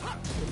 Ha!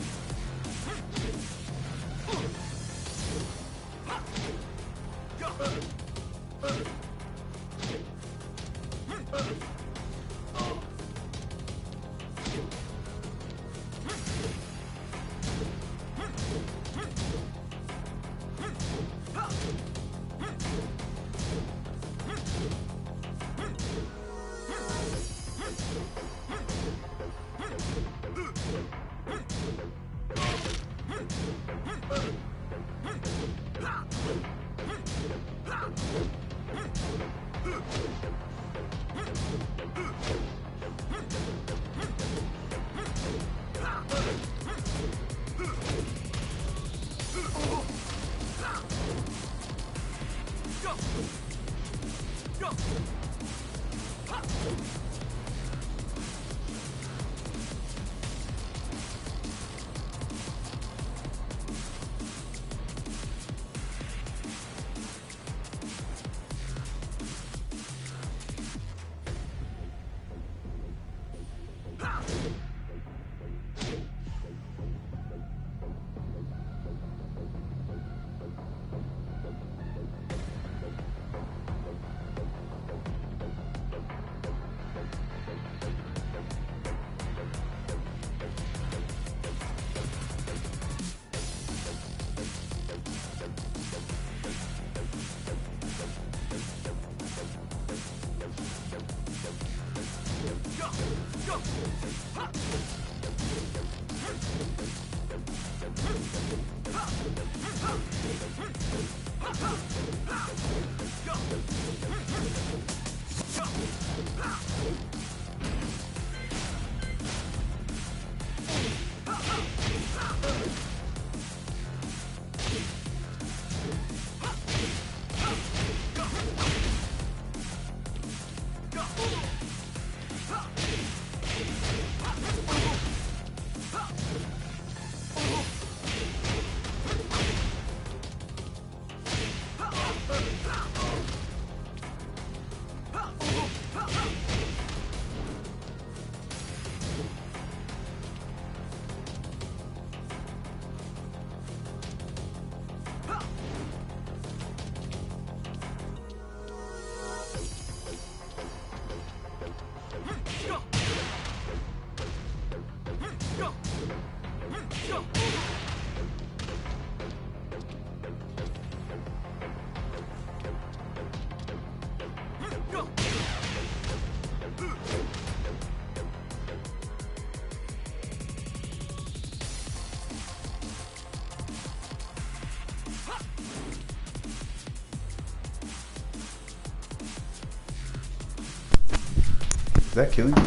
Is that killing you?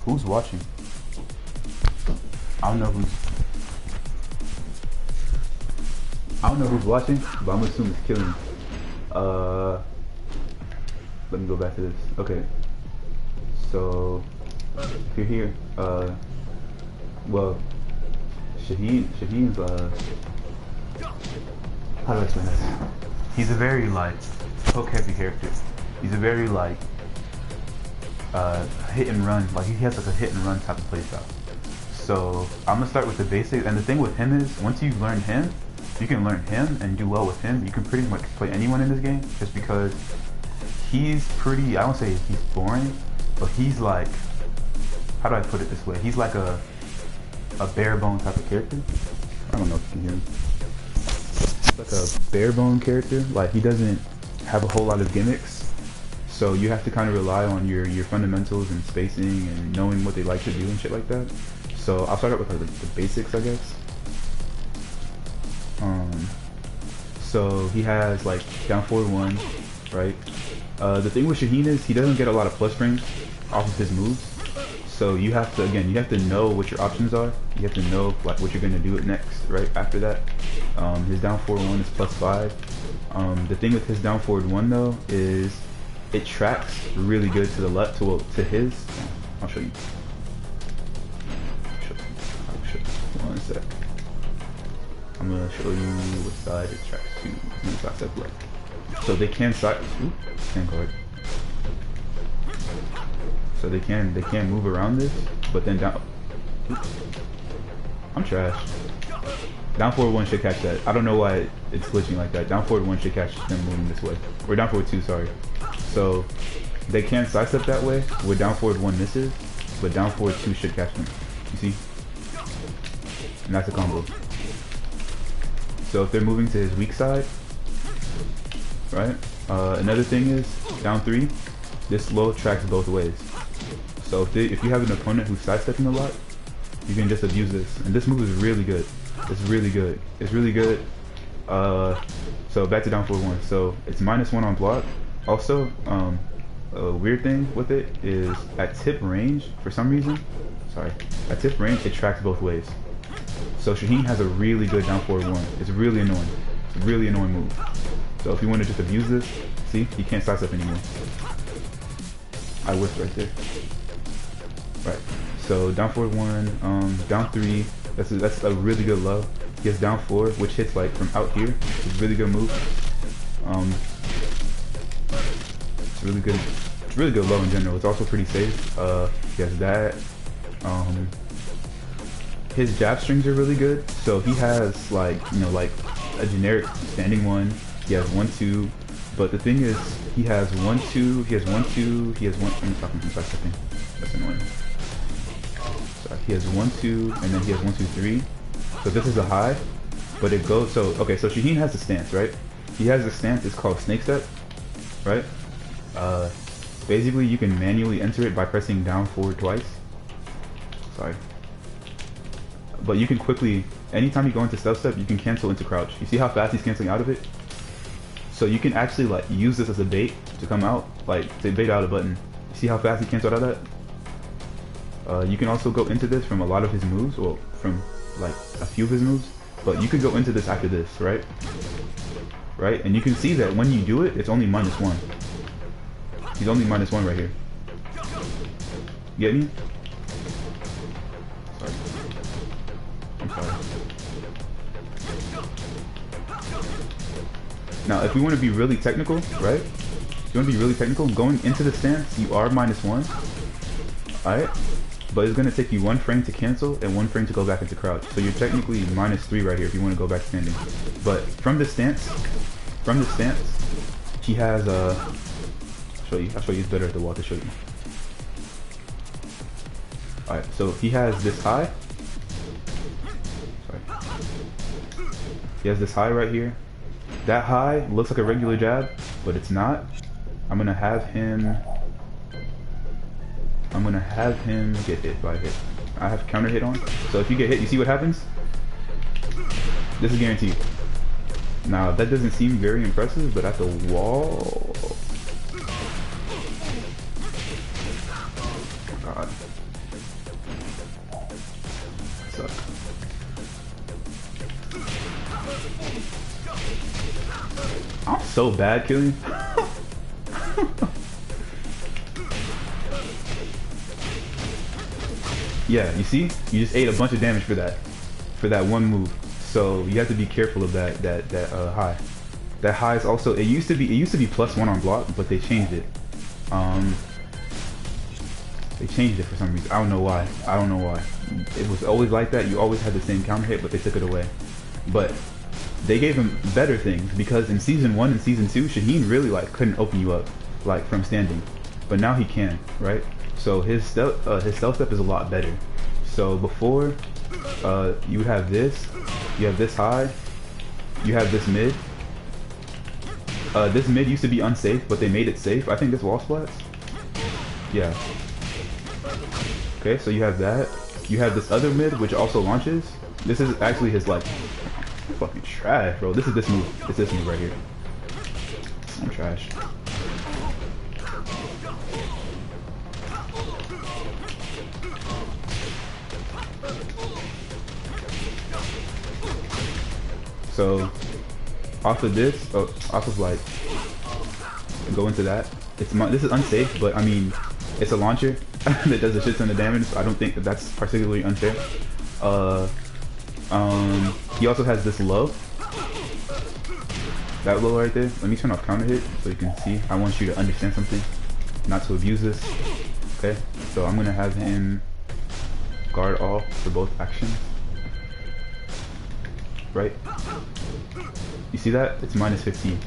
Who's watching? I don't know who's watching, but I'm gonna assume it's killing. Let me go back to this. Okay. So if you're here, well, Shaheen's how do I explain this? He's a very like hook heavy character. He's a very like hit and run, like he has like a hit and run type of playstyle. So I'm gonna start with the basics, and the thing with him is once you've learned him, you can learn him and do well with him. You can pretty much play anyone in this game, just because he's pretty, I don't say he's boring, but he's like, how do I put it this way? He's like a bare bone type of character. I don't know if you can hear him. He's like a bare bone character. Like he doesn't have a whole lot of gimmicks. So you have to kind of rely on your fundamentals and spacing and knowing what they like to do and shit like that. So I'll start out with like the basics, I guess. So he has like down forward 1, right? The thing with Shaheen is he doesn't get a lot of plus frames off of his moves. So you have to, again, you have to know what your options are. You have to know like what you're gonna do it next, right after that. His down forward 1 is +5. The thing with his down forward 1 though is it tracks really good to the left, to his. I'll show you. I'll show you. 1 sec. I'm gonna show you what side it tracks to. Side step left. So they can side. Ooh, can't go right. So they can move around this, but then down. Oops. I'm trash. Down forward 1 should catch that. I don't know why it's glitching like that. Down forward 1 should catch them moving this way. Or down forward 2, sorry. So they can sidestep that way, where down forward 1 misses, but down forward 2 should catch them. You see? And that's a combo. So if they're moving to his weak side, right? Another thing is, down 3, this low tracks both ways. So if you have an opponent who's sidestepping a lot, you can just abuse this. And this move is really good. It's really good. It's really good. So back to down forward 1. So it's -1 on block. Also, a weird thing with it is at tip range, for some reason, at tip range it tracks both ways. So Shaheen has a really good down forward 1. It's really annoying. It's a really annoying move. So if you want to just abuse this, see, he can't sidestep anymore. I whiffed right there. Right. So down forward 1, down 3. That's a really good low. He has down 4, which hits like from out here. It's a really good move. It's really good. It's really good low in general. It's also pretty safe. He has that. His jab strings are really good. So he has like, you know, like a generic standing 1. He has 1, 2. But the thing is, he has 1, 2. He has 1, 2. He has 1. Let me stop him from sidestepping. That's annoying. So he has 1, 2, and then he has 1, 2, 3. So this is a high, but it goes. So okay. So Shaheen has a stance, right? He has a stance. It's called snake step, right? Basically, you can manually enter it by pressing down forward twice. Sorry. But you can quickly, anytime you go into stealth step, you can cancel into crouch. You see how fast he's canceling out of it? So you can actually like use this as a bait to come out, like to bait out a button. You see how fast he canceled out of that? You can also go into this from a lot of his moves, or from like a few of his moves, but you could go into this after this, right? Right? And you can see that when you do it, it's only -1. He's only -1 right here. Get me? Sorry. I'm sorry. Now, if we want to be really technical, right? If you want to be really technical, going into the stance, you are -1. Alright? But it's going to take you 1 frame to cancel and 1 frame to go back into crouch. So you're technically -3 right here if you want to go back standing. But from the stance, he has I'll show you. It's better at the wall to show you. Alright, so he has this high. Sorry. He has this high right here. That high looks like a regular jab, but it's not. I'm gonna have him get hit by a hit. I have counter hit on. So if you get hit, you see what happens? This is guaranteed. Now that doesn't seem very impressive, but at the wall, God, suck. I'm so bad killing. Yeah, you see? You just ate a bunch of damage for that one move. So you have to be careful of that high. That high is also, it used to be +1 on block, but they changed it. They changed it for some reason. I don't know why. It was always like that. You always had the same counter hit, but they took it away. But they gave him better things, because in season 1 and season 2, Shaheen really like couldn't open you up like from standing, but now he can, right? So his stealth step is a lot better. So before, you have this high, you have this mid. This mid used to be unsafe, but they made it safe. I think this wall splats. Yeah. Okay, so you have that. You have this other mid, which also launches. This is actually his like fucking trash, bro. This is this move. It's this move right here. I'm trash. So off of this, off of like, go into that. This is unsafe, but I mean, it's a launcher that does a shit ton of damage. So I don't think that's particularly unfair. He also has this low. That low right there. Let me turn off counter hit so you can see. I want you to understand something, not to abuse this. Okay, so I'm gonna have him guard all for both actions. Right? You see that? It's -15.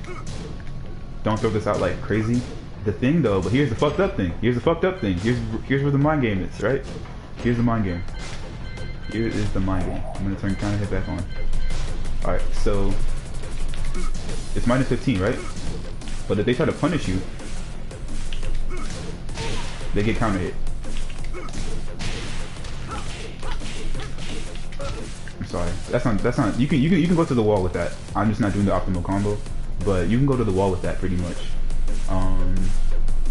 Don't throw this out like crazy. The thing though, but here's the fucked up thing. Here's where the mind game is, right? Here's the mind game. Here is the mind game. I'm gonna turn counter hit back on. Alright, so it's -15, right? But if they try to punish you, they get counter hit. sorry. That's not. You can go to the wall with that. I'm just not doing the optimal combo, but you can go to the wall with that pretty much.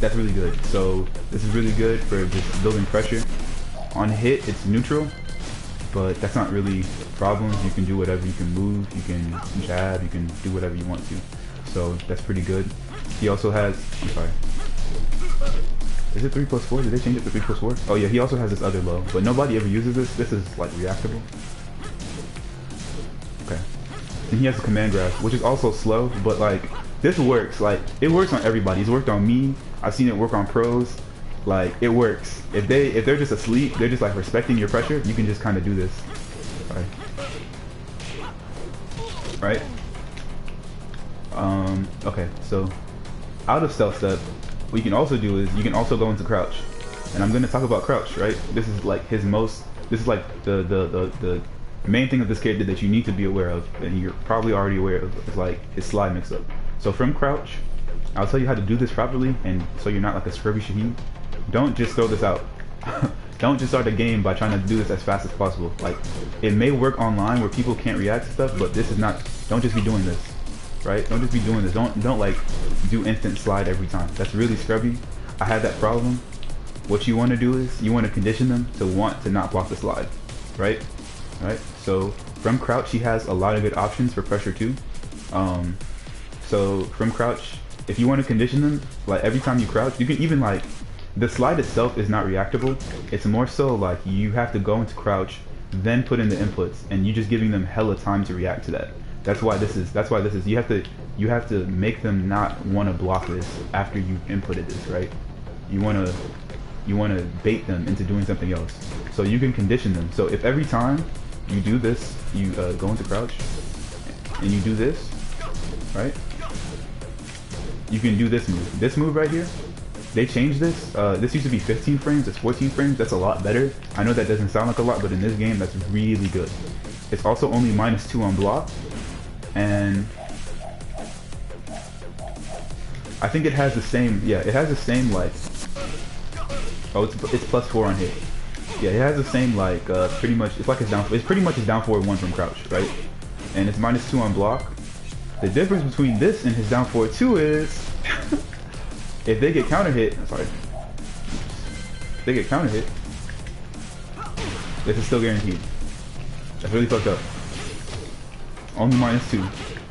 That's really good. So this is really good for just building pressure. On hit, it's neutral, but that's not really problems. You can do whatever. You can move. You can jab. You can do whatever you want to. So that's pretty good. He also has. I'm sorry. Is it 3+4? Did they change it to 3+4? Oh yeah, he also has this other low, but nobody ever uses this. This is like reactable. Okay. And he has a command grasp, which is also slow, but like this works. Like it works on everybody. It's worked on me. I've seen it work on pros. Like it works. If they're just asleep, they're just like respecting your pressure. You can just kind of do this. Sorry. Right. Okay. So out of stealth step. What you can also do is you can also go into crouch, and I'm going to talk about crouch, right? This is like this is like the main thing of this character that you need to be aware of, and you're probably already aware of, is like his slide mix up. So from crouch, I'll tell you how to do this properly, and so you're not like a scrubby Shaheen. Don't just throw this out. Don't just start a game by trying to do this as fast as possible. Like it may work online where people can't react to stuff, but this is not. Don't just be doing this. Right? Don't just be doing this. Don't like do instant slide every time. That's really scrubby. I had that problem. What you want to do is you want to condition them to want to not block the slide. Right? Right? So from crouch he has a lot of good options for pressure too. So from crouch, if you want to condition them, like every time you crouch, you can even like the slide itself is not reactable. It's more so like you have to go into crouch, then put in the inputs, and you're just giving them hella time to react to that. That's why this is you have to make them not want to block this after you inputted this, right? You want to bait them into doing something else. So you can condition them. So if every time you do this, you go into crouch and you do this, right? You can do this move. This move right here, they changed this. This used to be 15 frames, it's 14 frames. That's a lot better. I know that doesn't sound like a lot, but in this game, that's really good. It's also only -2 on block. And I think it has the same, yeah, it has the same like, oh, it's +4 on hit. Yeah, it has the same like, pretty much, it's like it's pretty much his down forward 1 from crouch, right? And it's -2 on block. The difference between this and his down forward 2 is, if they get counter hit, sorry, if they get counter hit, this is still guaranteed. That's really fucked up. Only -2.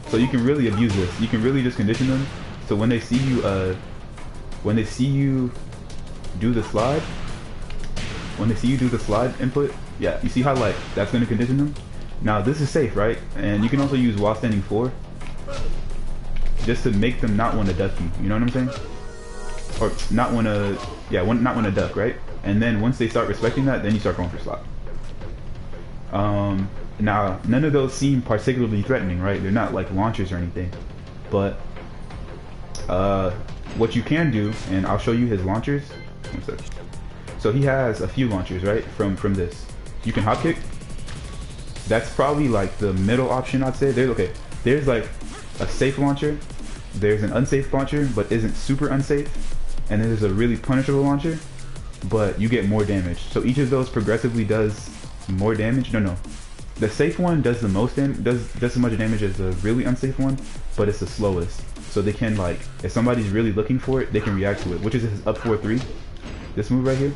So you can really abuse this. You can really just condition them. So when they see you do the slide, input, yeah, you see how like that's gonna condition them? Now this is safe, right? And you can also use while standing 4 just to make them not want to duck you. You know what I'm saying? Or not want to, yeah, not want to duck, right? And then once they start respecting that, then you start going for slide. Now, none of those seem particularly threatening, right? They're not like launchers or anything. But what you can do, and I'll show you his launchers. One sec. So he has a few launchers, right? From this. You can hop kick. That's probably like the middle option, I'd say. There's like a safe launcher. There's an unsafe launcher, but isn't super unsafe. And then there's a really punishable launcher, but you get more damage. So each of those progressively does more damage. No. The safe one does the most does as much damage as the really unsafe one, but it's the slowest. So they can like, if somebody's really looking for it, they can react to it, which is his up 4-3. This move right here,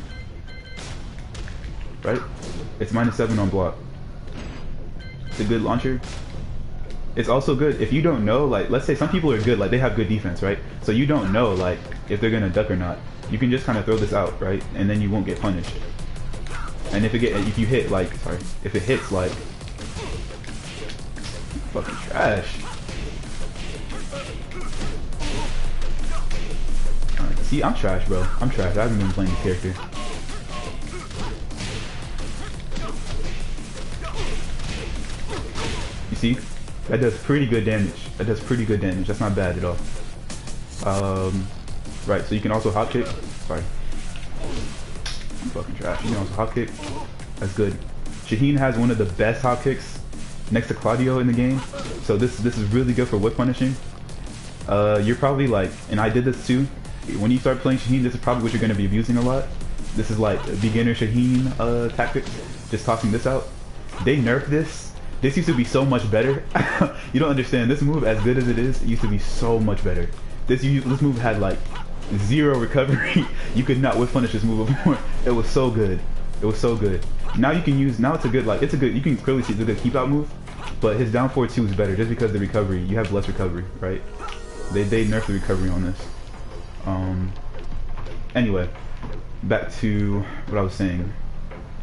right? It's -7 on block. It's a good launcher. It's also good if you don't know, like let's say some people are good, like they have good defense, right? So you don't know like if they're gonna duck or not. You can just kind of throw this out, right? And then you won't get punished. And if you hit like, sorry, if it hits like, fucking trash. Alright, see, I'm trash, bro. I'm trash. I haven't been playing this character. You see? That does pretty good damage. That's not bad at all. Right, so you can also hop kick. Sorry. I'm fucking trash. You can also hop kick. That's good. Shaheen has one of the best hop kicks next to Claudio in the game. So this is really good for whip punishing. You're probably like, and I did this too. When you start playing Shaheen, this is probably what you're going to be abusing a lot. This is like beginner Shaheen tactics. Just tossing this out. They nerfed this This used to be so much better. You don't understand. This move, as good as it is, it used to be so much better. This move had like 0 recovery. You could not whiff punish this move before. It was so good. It was so good. Now you can use. Now it's a good like. It's a good. You can clearly see it's a good keep out move. But his down forward 2 is better just because the recovery. You have less recovery, right? They nerfed the recovery on this. Anyway, back to what I was saying.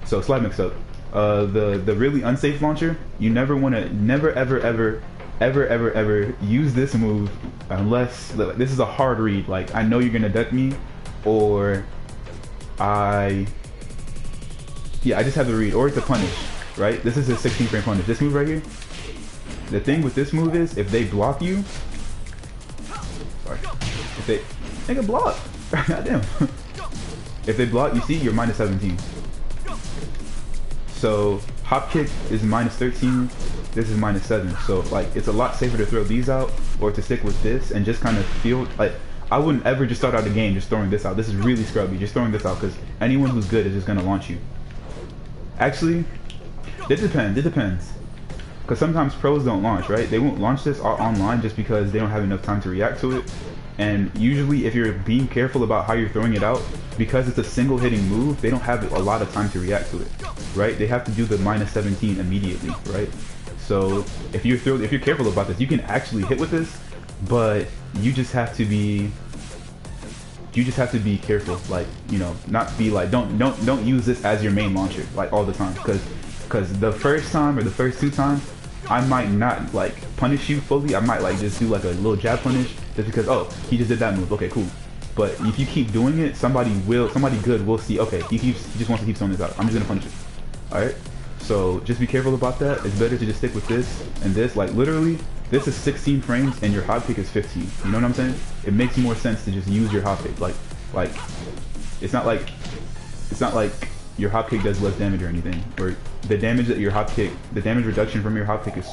So slide mix up. The really unsafe launcher. You never want to. Never ever use this move unless this is a hard read. Like I know you're gonna duck me, or I just have the read, or it's a punish, right? This is a 16 frame punish. This move right here. The thing with this move is if they block you, sorry, if they block, goddamn. If they block, you see, you're minus 17. So hop kick is minus 13. This is minus 7. So like it's a lot safer to throw these out or to stick with this and just kind of feel like I wouldn't ever just start out the game just throwing this out. This is really scrubby. Just throwing this out because anyone who's good is just gonna launch you. Actually, it depends. It depends. Because sometimes pros don't launch, right? They won't launch this online just because they don't have enough time to react to it. And usually if you're being careful about how you're throwing it out, because it's a single hitting move, they don't have a lot of time to react to it, right? They have to do the minus 17 immediately, right? So if you're careful about this, you can actually hit with this, but you just have to be careful, like, you know, not be like, don't use this as your main launcher like all the time, because the first time or the first 2 times I might not like punish you fully. I might like just do like a little jab punish just because, oh, he just did that move, okay, cool. But if you keep doing it, somebody good will see, okay, he just wants to keep throwing this out, I'm just gonna punish it. Alright, so just be careful about that. It's better to just stick with this and this. Like literally this is 16 frames and your hop kick is 15. You know what I'm saying? It makes more sense to just use your hop kick. Like it's not like your hop kick does less damage or anything, or the damage that your hop kick, the damage reduction from your hop kick is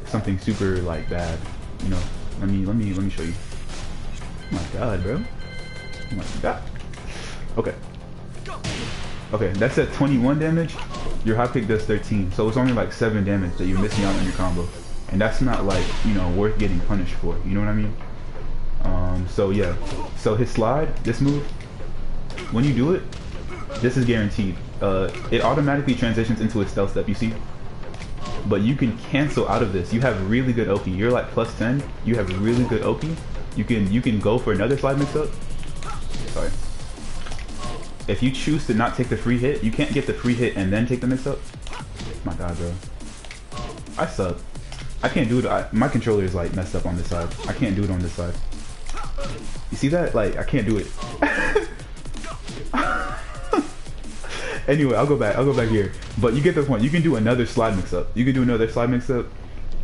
something super like bad, you know. Let me show you. Oh my god, bro. Oh my god. Okay, that's at 21 damage. Your hop kick does 13, so it's only like 7 damage that you're missing out on your combo, and that's not like, you know, worth getting punished for. You know what I mean? So yeah. So his slide, this move, when you do it, this is guaranteed. It automatically transitions into a stealth step, you see? But you can cancel out of this. You have really good Oki. You're like plus 10. You have really good Oki. You can go for another slide mix up. Sorry. If you choose to not take the free hit, you can't get the free hit and then take the mix up. My god, bro. I suck. I can't do it. My controller is like messed up on this side. I can't do it on this side. You see that? Like, I can't do it. Anyway, I'll go back here. But you get the point. You can do another slide mix up. You can do another slide mix up,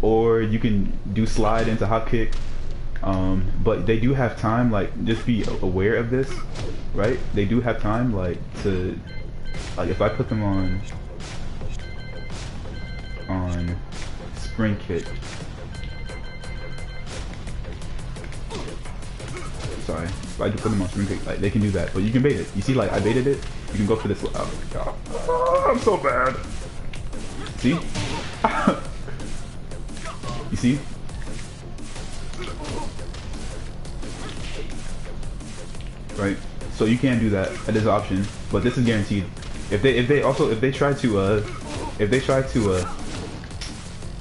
or you can do slide into hop kick. But they do have time. Like, just be aware of this, right? They do have time, like, to, like, if I put them on spring kick. Sorry, if I just put them on spring kick, like, they can do that. But you can bait it. You see, like, I baited it. You can go for this. Oh my god. Oh, I'm so bad. See? You see? Right? So you can do that. That is an option. But this is guaranteed. If they try to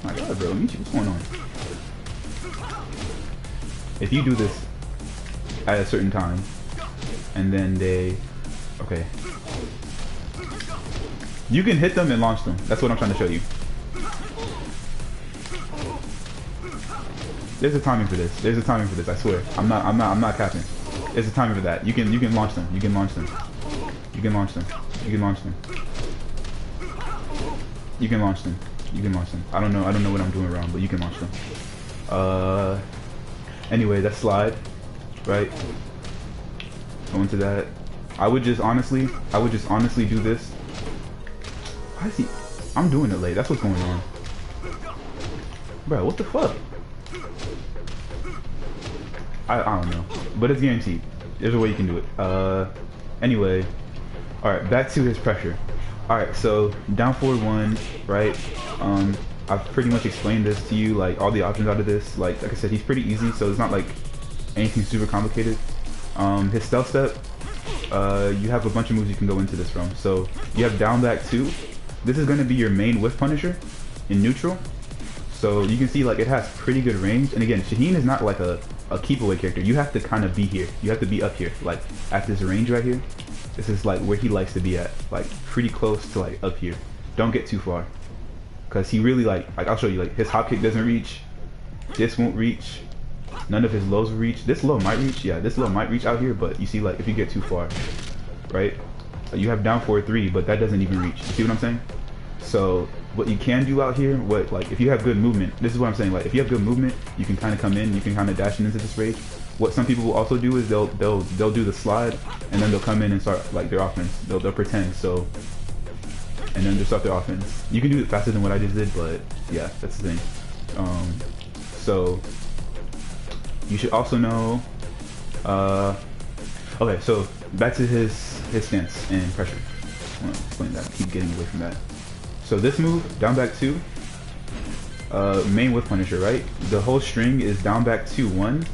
my god, bro, Michi, what's going on? If you do this at a certain time, and then okay. You can hit them and launch them. That's what I'm trying to show you. There's a timing for this. There's a timing for this, I swear. I'm not capping. There's a timing for that. You can launch them. You can launch them. You can launch them. You can launch them. You can launch them. You can launch them. I don't know what I'm doing wrong, but you can launch them. Anyway, that's slide, right? Go into that. I would just honestly do this. Why is he? I'm doing it late. That's what's going on. Bro, what the fuck? I don't know. But it's guaranteed. There's a way you can do it. Anyway. Alright, back to his pressure. Alright, so down forward 1, right? I've pretty much explained this to you, like all the options out of this. Like I said, he's pretty easy, so it's not like anything super complicated. His stealth step, you have a bunch of moves you can go into this from. So you have down back 2. This is going to be your main whiff punisher in neutral. So you can see like it has pretty good range. And again, Shaheen is not like a keep away character. You have to kind of be here. You have to be up here, like at this range right here. This is like where he likes to be at, like pretty close to like up here. Don't get too far, cause he really like I'll show you, like his hop kick doesn't reach. This won't reach. None of his lows will reach. This low might reach. Yeah, this low might reach out here, but you see like if you get too far, right? You have down forward 3, but that doesn't even reach. You see what I'm saying? So what you can do out here, what like if you have good movement, this is what I'm saying. Like if you have good movement, you can kind of come in, you can kind of dash into this rage. What some people will also do is they'll do the slide, and then they'll come in and start like their offense. They'll pretend so, and then they'll start their offense. You can do it faster than what I just did, but yeah, that's the thing. So you should also know. Okay, so back to his stance and pressure. I want to explain that. Keep getting away from that. So this move, down back 2, main whiff punisher, right? The whole string is down back 2 1.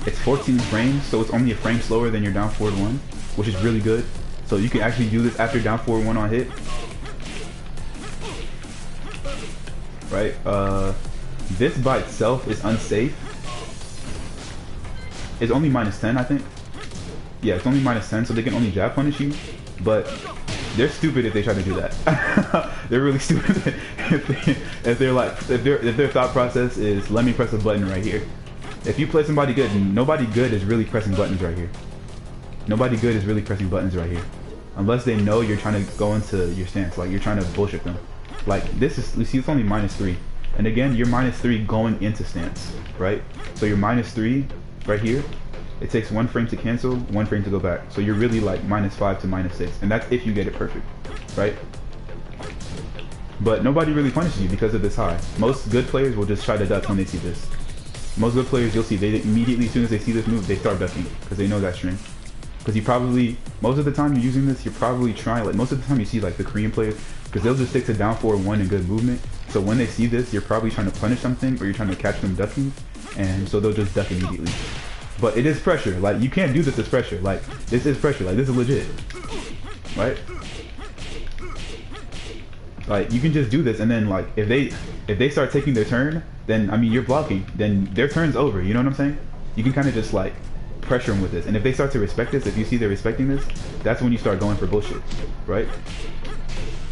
It's 14 frames, so it's only a frame slower than your down forward 1, which is really good. So you can actually do this after down forward 1 on hit. Right? This by itself is unsafe. It's only -10, I think. Yeah, it's only -10, so they can only jab punish you. But they're stupid if they try to do that. They're really stupid if their thought process is let me press a button right here. If you play somebody good, nobody good is really pressing buttons right here. Nobody good is really pressing buttons right here, unless they know you're trying to go into your stance, like you're trying to bullshit them. Like this is, you see, it's only -3, and again, you're -3 going into stance, right? So you're -3 right here. It takes 1 frame to cancel, 1 frame to go back. So you're really like -5 to -6, and that's if you get it perfect, right? But nobody really punishes you because of this high. Most good players will just try to duck when they see this. Most good players, you'll see, they immediately, as soon as they see this move, they start ducking because they know that string. Because you probably, most of the time you're using this, you're probably trying, like most of the time you see like the Korean players, because they'll just stick to down forward 1 and good movement. So when they see this, you're probably trying to punish something, or you're trying to catch them ducking, and so they'll just duck immediately. But it is pressure. Like you can't do this as pressure. Like this is pressure. Like this is legit, right? Like you can just do this, and then like if they start taking their turn, then I mean you're blocking. Then their turn's over. You know what I'm saying? You can kind of just like pressure them with this, and if they start to respect this, if you see they're respecting this, that's when you start going for bullshit, right?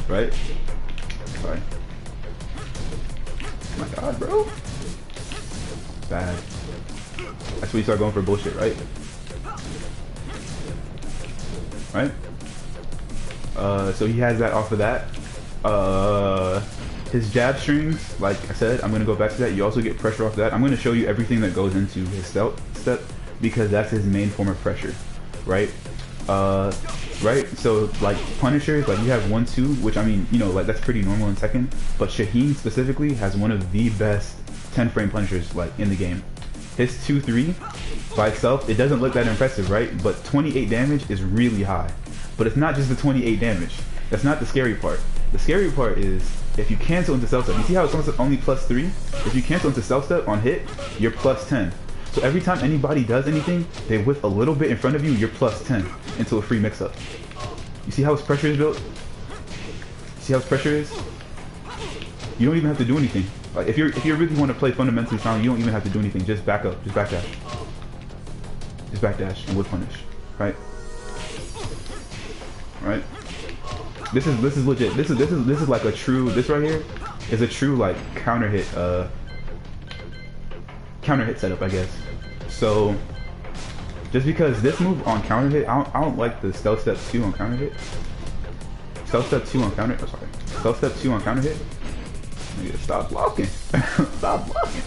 Right? Sorry. Oh my God, bro. Bad. That's when you start going for bullshit, right? Right? So he has that off of that. His jab strings, like I said, I'm gonna go back to that. You also get pressure off that. I'm gonna show you everything that goes into his stealth step because that's his main form of pressure, right? Right? So like punishers, like you have 1, 2, which I mean, you know, like that's pretty normal in Tekken. But Shaheen specifically has one of the best 10 frame punishers like in the game. His 2, 3 by itself, it doesn't look that impressive, right? But 28 damage is really high. But it's not just the 28 damage. That's not the scary part. The scary part is if you cancel into stealth step. You see how it's only +3? If you cancel into stealth step on hit, you're +10. So every time anybody does anything, they whip a little bit in front of you, you're +10 into a free mix-up. You see how his pressure is built? See how his pressure is? You don't even have to do anything. Like if you really want to play fundamentally sound, you don't even have to do anything. Just back up, just backdash, just backdash and whip punish, right? Right? This is legit. This is like a true. This right here is a true like counter hit setup, I guess. So just because this move on counter hit, I don't like the stealth step 2 on counter hit. Stealth step 2 on counter. Oh, sorry. Stealth step 2 on counter hit. Nigga, stop blocking. Stop blocking.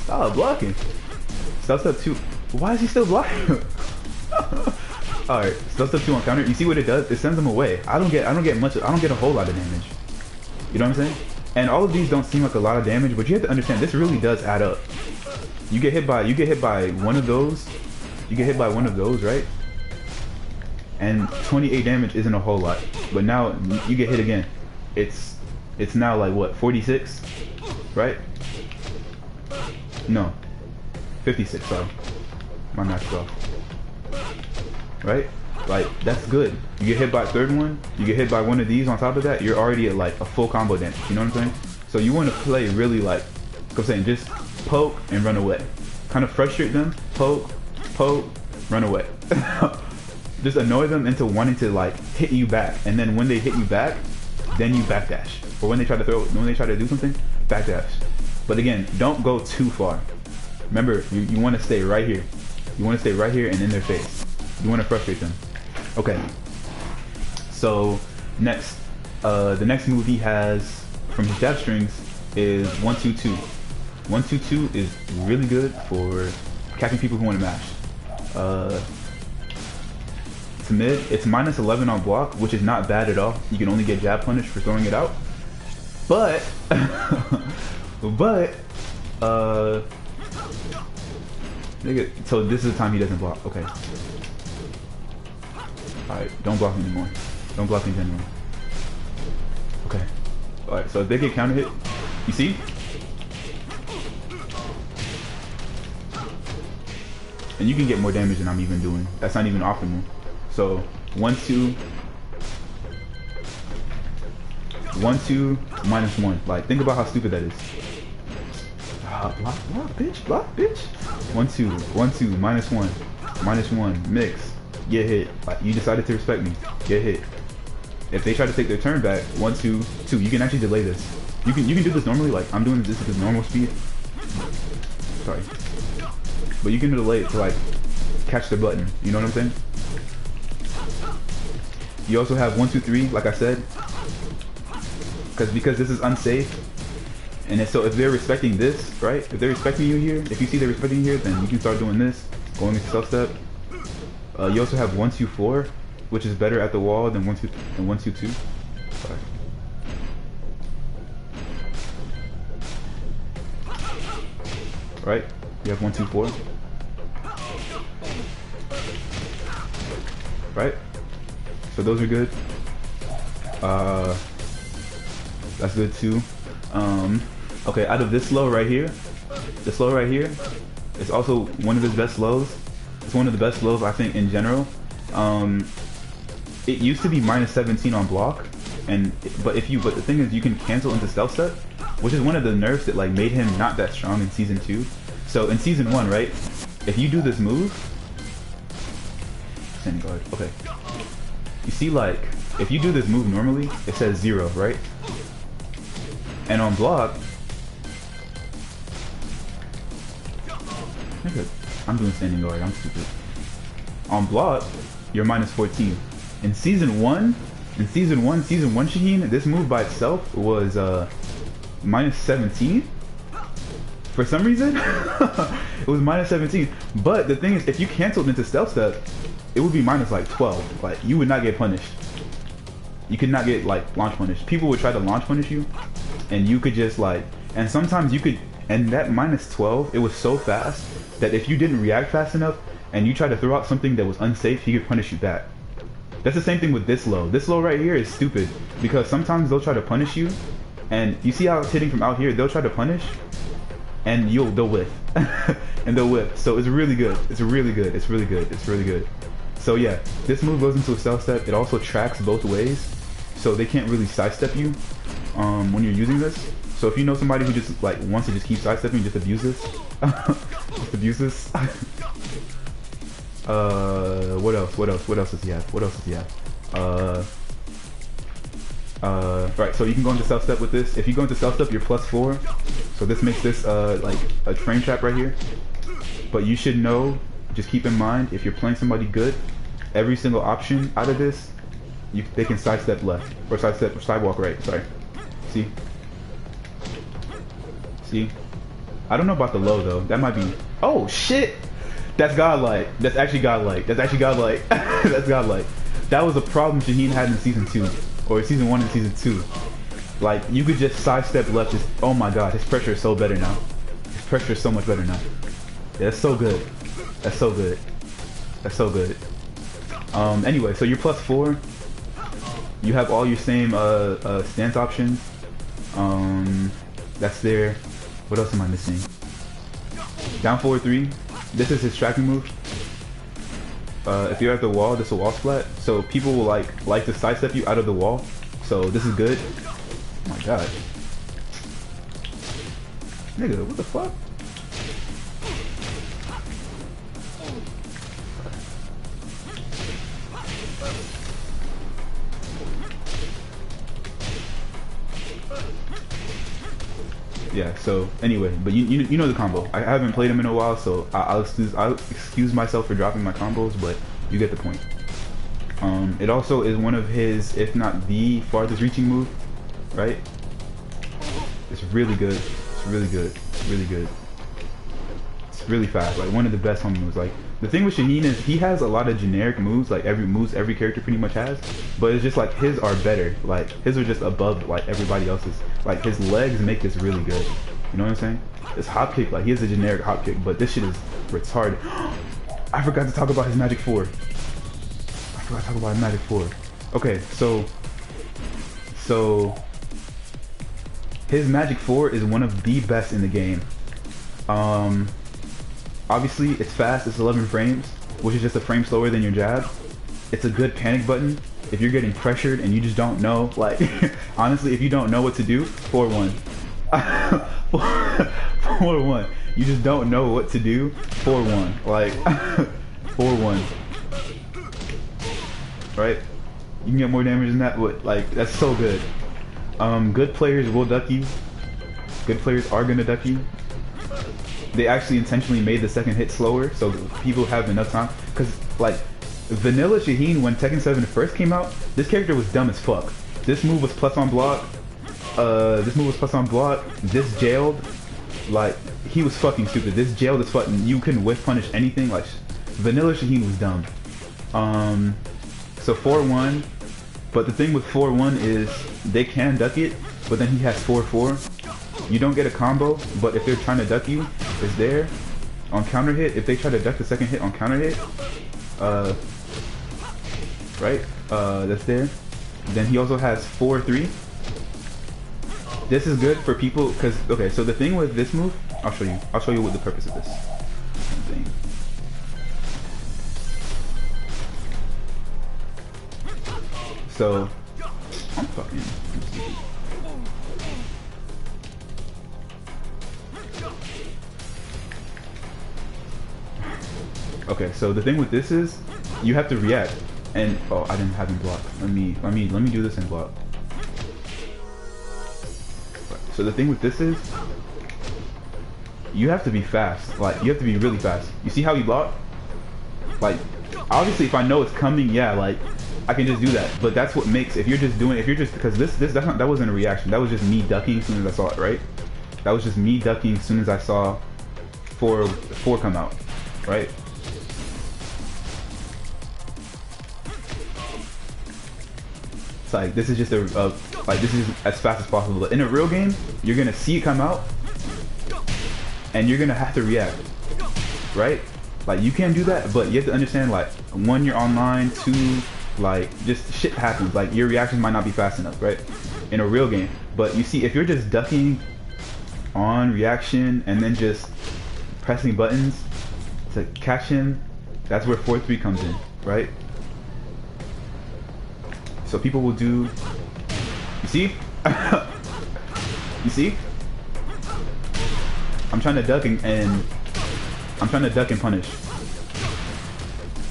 Stop blocking. Stealth step 2. Why is he still blocking? Alright, stealth step 2 on counter. You see what it does? It sends him away. I don't get a whole lot of damage. You know what I'm saying? And all of these don't seem like a lot of damage, but you have to understand this really does add up. You get hit by one of those. You get hit by one of those, right? and 28 damage isn't a whole lot. But now you get hit again. It's now like what, 46, right? No, 56. Sorry, my math's off. Right? Like, that's good. You get hit by a third one, you get hit by one of these on top of that, you're already at like a full combo damage. You know what I'm saying? So you want to play really like I'm saying, just poke and run away. Kind of frustrate them, poke, run away. Just annoy them into wanting to like hit you back, and then when they hit you back, then you backdash. Or when they try to do something, backdash. But again, don't go too far. Remember, you want to stay right here. You want to stay right here and in their face. You want to frustrate them. Okay. So next, the next move he has from his jab strings is 1-2-2. 1-2-2 is really good for catching people who want to mash. To mid, it's minus 11 on block, which is not bad at all. You can only get jab punished for throwing it out. But, so this is the time he doesn't block. Okay. Alright, don't block me anymore. Don't block me anymore. Okay. Alright, so if they get counter hit, you see? And you can get more damage than I'm even doing. That's not even optimal. So 1-2, 1-2, -1. Like, think about how stupid that is. Block, bitch. 1-2, 1-2, -1, -1, mix, get hit. Like, you decided to respect me, get hit. If they try to take their turn back, 1-2, 2. You can actually delay this. You can do this normally. Like, I'm doing this at the normal speed. Sorry, but you can delay it to like catch the button. You know what I'm saying? You also have 1-2-3, like I said, because this is unsafe. And so if they're respecting this, right? If they're respecting you here, if you see they're respecting you here, then you can start doing this, going into self step. You also have 1-2-4, which is better at the wall than 1-2-2. Sorry. Right? You have 1-2-4. Right? So those are good. That's good too. Okay, out of this slow right here, the slow right here, it's also one of his best slows. It's one of the best slows I think in general. It used to be -17 on block, but the thing is you can cancel into stealth step, which is one of the nerfs that like made him not that strong in season 2. So in season 1, right, if you do this move, standing guard, okay. You see, like, if you do this move normally, it says 0, right? And on block, I'm doing standing guard, I'm stupid. On block, you're -14. In season 1, Shaheen, this move by itself was -17. For some reason, it was -17. But the thing is, if you canceled into stealth step, it would be minus like 12. Like, you would not get punished. You could not get like launch punished. People would try to launch punish you, and you could just like, and sometimes you could, and that -12, it was so fast that if you didn't react fast enough and you tried to throw out something that was unsafe, he could punish you back. That's the same thing with this low. This low right here is stupid because sometimes they'll try to punish you, and you see how it's hitting from out here. They'll try to punish, and they'll whiff, and they'll whiff. So it's really good. It's really good. It's really good. It's really good. So yeah, this move goes into a stealth step. It also tracks both ways, so they can't really sidestep you when you're using this. So if you know somebody who just like wants to just keep sidestepping, just abuse this. Just abuse this. What else? What else does he have? Right, so you can go into stealth step with this. If you go into stealth step, you're +4. So this makes this like a frame trap right here. But you should know, just keep in mind, if you're playing somebody good, every single option out of this, they can sidestep left or sidewalk right. Sorry. See? See? I don't know about the low though. That might be. Oh shit! That's godlike. That's actually godlike. That's actually godlike. That's godlike. That was a problem Shaheen had in season 2, or season 1 and season 2. Like, you could just sidestep left. Just, oh my god, his pressure is so better now. His pressure is so much better now. Yeah, that's so good. That's so good. That's so good. Anyway, so you're +4. You have all your same stance options. That's there. What else am I missing? Down forward 3. This is his tracking move. If you're at the wall, this is a wall splat. So people will like to sidestep you out of the wall. So this is good. Oh my god. Nigga, what the fuck? Yeah, so anyway, but you know the combo. I haven't played him in a while, so I'll excuse myself for dropping my combos, but you get the point. It also is one of his, if not the farthest reaching move, right? It's really good. It's really good. Really good. It's really fast. Like one of the best home moves. Like the thing with Shaheen is he has a lot of generic moves, like every character pretty much has, but it's just like his are better. Like his are just above like everybody else's. Like his legs make this really good. You know what I'm saying? This hop kick, like he has a generic hop kick, but this shit is retarded. I forgot to talk about his Magic 4. I forgot to talk about his Magic 4. Okay, so his Magic 4 is one of the best in the game. Obviously it's fast, it's 11 frames, which is just a frame slower than your jab. It's a good panic button if you're getting pressured and you just don't know, like, honestly, if you don't know what to do, 4-1. 4-1. You just don't know what to do, 4-1. Like, 4-1. Right? You can get more damage than that, but, like, that's so good. Good players will duck you. Good players are gonna duck you. They actually intentionally made the second hit slower, so people have enough time. Cause like Vanilla Shaheen, when Tekken 7 first came out, this character was dumb as fuck. This move was plus on block. This jailed. Like he was fucking stupid. This jailed as fuck. You couldn't whiff punish anything. Like Vanilla Shaheen was dumb. So 4-1. But the thing with 4-1 is they can duck it, but then he has 4-4. You don't get a combo, but if they're trying to duck you, it's there. On counter hit, if they try to duck the second hit on counter hit, right? That's there. Then he also has 4-3. This is good for people, because, okay, so the thing with this move, I'll show you what the purpose of this thing. So, I'm fucking stupid. Okay, so the thing with this is you have to react, and oh, I didn't have him block. Let me do this and block. So the thing with this is you have to be fast. Like you have to be really fast. You see how he blocked? Like obviously, if I know it's coming, yeah, like I can just do that. But that's what makes because that wasn't a reaction. That was just me ducking as soon as I saw it, right? That was just me ducking as soon as I saw 4 come out, right? Like this is just this is as fast as possible. But in a real game, you're gonna see it come out, and you're gonna have to react, right? Like you can do that, but you have to understand, like, one, you're online, 2, like just shit happens. Like your reactions might not be fast enough, right? In a real game, but you see, if you're just ducking on reaction and then just pressing buttons to catch him, that's where 4-3 comes in, right? So people will do, you see? You see? I'm trying to duck and I'm trying to duck and punish.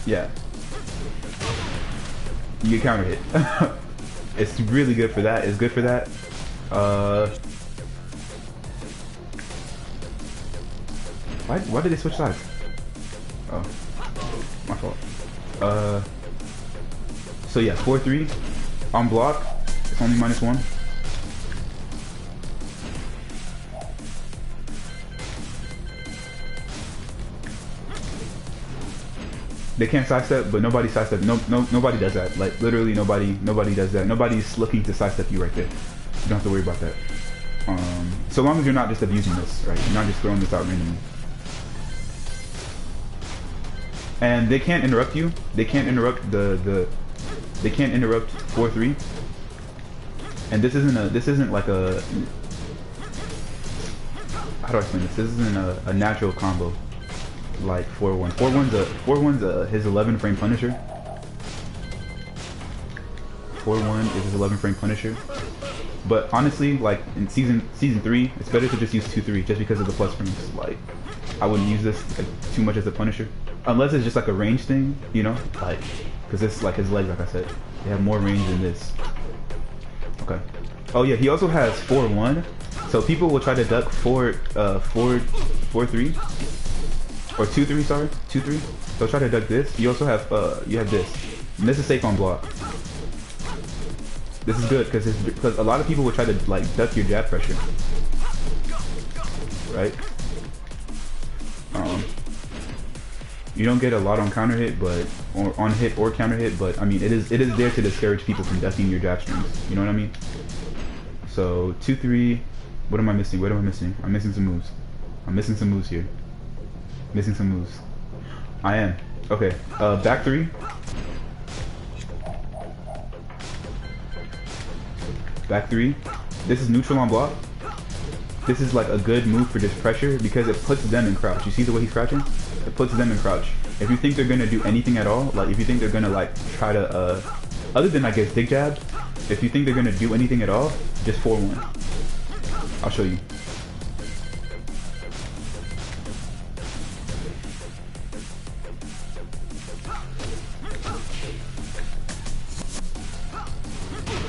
Yeah. You get counter hit. It's really good for that. It's good for that. Why did they switch sides? Oh, my fault. So yeah, 4-3 on block. It's only -1. They can't sidestep, but nobody sidestep. Nobody does that. Like literally nobody does that. Nobody's looking to sidestep you right there. You don't have to worry about that. So long as you're not just abusing this, right? You're not just throwing this out randomly. And they can't interrupt you. They can't interrupt they can't interrupt 4-3. And this isn't like a, how do I explain this? This isn't a natural combo like 4-1. 4-1's his 11 frame Punisher. 4-1 is his 11 frame Punisher. But honestly, like in season 3, it's better to just use 2-3 just because of the plus frames. Like I wouldn't use this like, too much as a Punisher unless it's just like a range thing, you know, like because it's like his legs, like I said, they have more range than this. Okay. Oh yeah, he also has 4-1, so people will try to duck 4-3 or 2-3. Sorry, 2-3. They'll try to duck this. You also have you have this, and this is safe on block. This is good because a lot of people will try to like duck your jab pressure, right? You don't get a lot on counter hit, but or on hit or counter hit, but I mean it is there to discourage people from ducking your jab strings. You know what I mean? So 2-3. What am I missing? What am I missing? I'm missing some moves. I'm missing some moves here. Missing some moves. I am. Okay. Back 3. Back 3. This is neutral on block. This is like a good move for this pressure because it puts them in crouch. You see the way he's crouching? It puts them in crouch. If you think they're gonna do anything at all, like if you think they're gonna like try to other than I guess dig jab, if you think they're gonna do anything at all, just 4-1. I'll show you.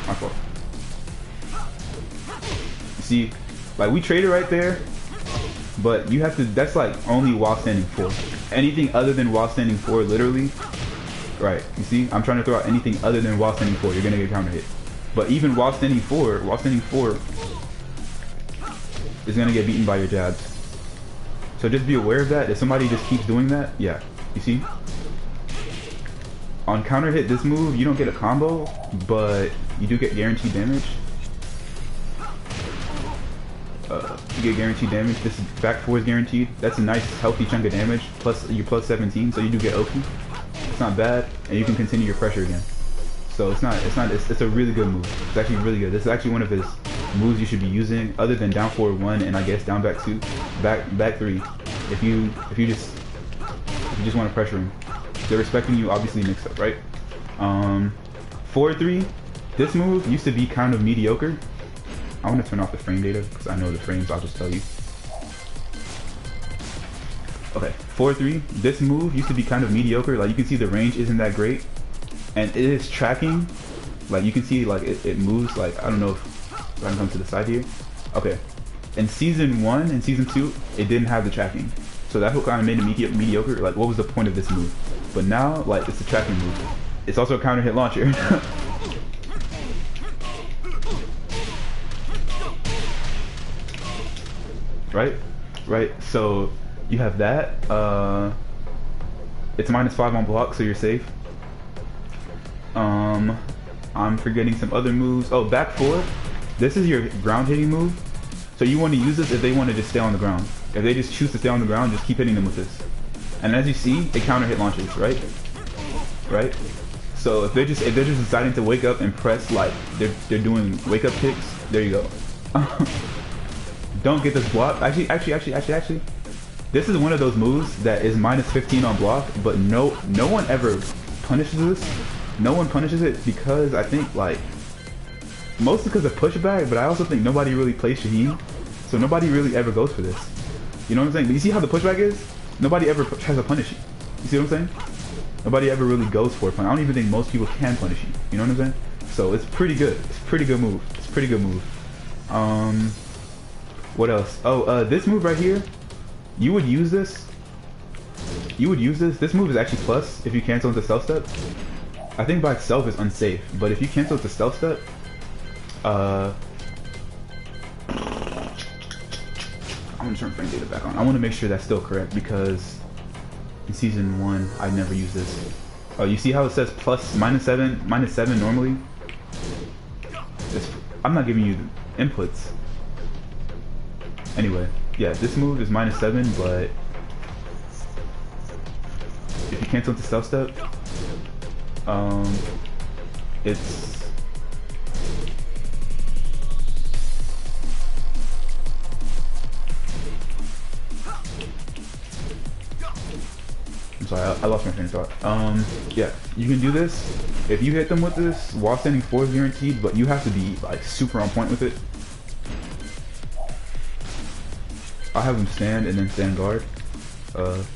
My fault. See, like we traded right there, but you have to, that's like only while standing 4. Anything other than while standing 4, literally, right, you see, I'm trying to throw out anything other than while standing 4, you're gonna get counter hit. But even while standing 4 is gonna get beaten by your jabs. So just be aware of that. If somebody just keeps doing that, yeah, you see? On counter hit this move, you don't get a combo, but you do get guaranteed damage. You get guaranteed damage. This is back 4 is guaranteed. That's a nice healthy chunk of damage. Plus you're plus 17, so you do get Oki. It's not bad, and you can continue your pressure again. So it's a really good move. It's actually really good. This is actually one of his moves you should be using, other than down forward 1 and I guess down back 2, back 3. If you just want to pressure him, they're respecting you. Obviously mixed up, right? 4-3. This move used to be kind of mediocre. I want to turn off the frame data because I know the frames. I'll just tell you. Okay, 4-3. This move used to be kind of mediocre. Like you can see the range isn't that great, and it is tracking. Like you can see, like it moves. Like I don't know if I can come to the side here. Okay, in season 1 and season 2, it didn't have the tracking, so that's what kind of made it mediocre. Like what was the point of this move? But now, like it's a tracking move. It's also a counter hit launcher. Right, so you have that. It's -5 on block, so you're safe. I'm forgetting some other moves. Oh, back 4. This is your ground hitting move. So you want to use this if they want to just stay on the ground. If they just choose to stay on the ground, just keep hitting them with this. And as you see, it counter hit launches, right? So if they're just deciding to wake up and press, like they're doing wake up kicks, there you go. Don't get this block. Actually, this is one of those moves that is -15 on block, but no one ever punishes this. No one punishes it because I think like mostly because of pushback, but I also think nobody really plays Shaheen, so nobody really ever goes for this. You know what I'm saying? But you see how the pushback is? Nobody ever tries to punish you. You see what I'm saying? Nobody ever really goes for it. I don't even think most people can punish you. You know what I'm saying? So it's pretty good. It's a pretty good move. It's a pretty good move. What else? Oh, this move right here, you would use this. This move is actually plus if you cancel into stealth step. I think by itself is unsafe, but if you cancel into stealth step, I'm gonna turn frame data back on. I want to make sure that's still correct because in season 1 I never used this. You see how it says plus -7 normally? I'm not giving you inputs. Anyway, yeah, this move is -7, but if you cancel into stealth step. It's I'm sorry, I lost my train of thought. Yeah, you can do this. If you hit them with this, while standing 4 is guaranteed, but you have to be like super on point with it. I'll have him stand and then stand guard. Oh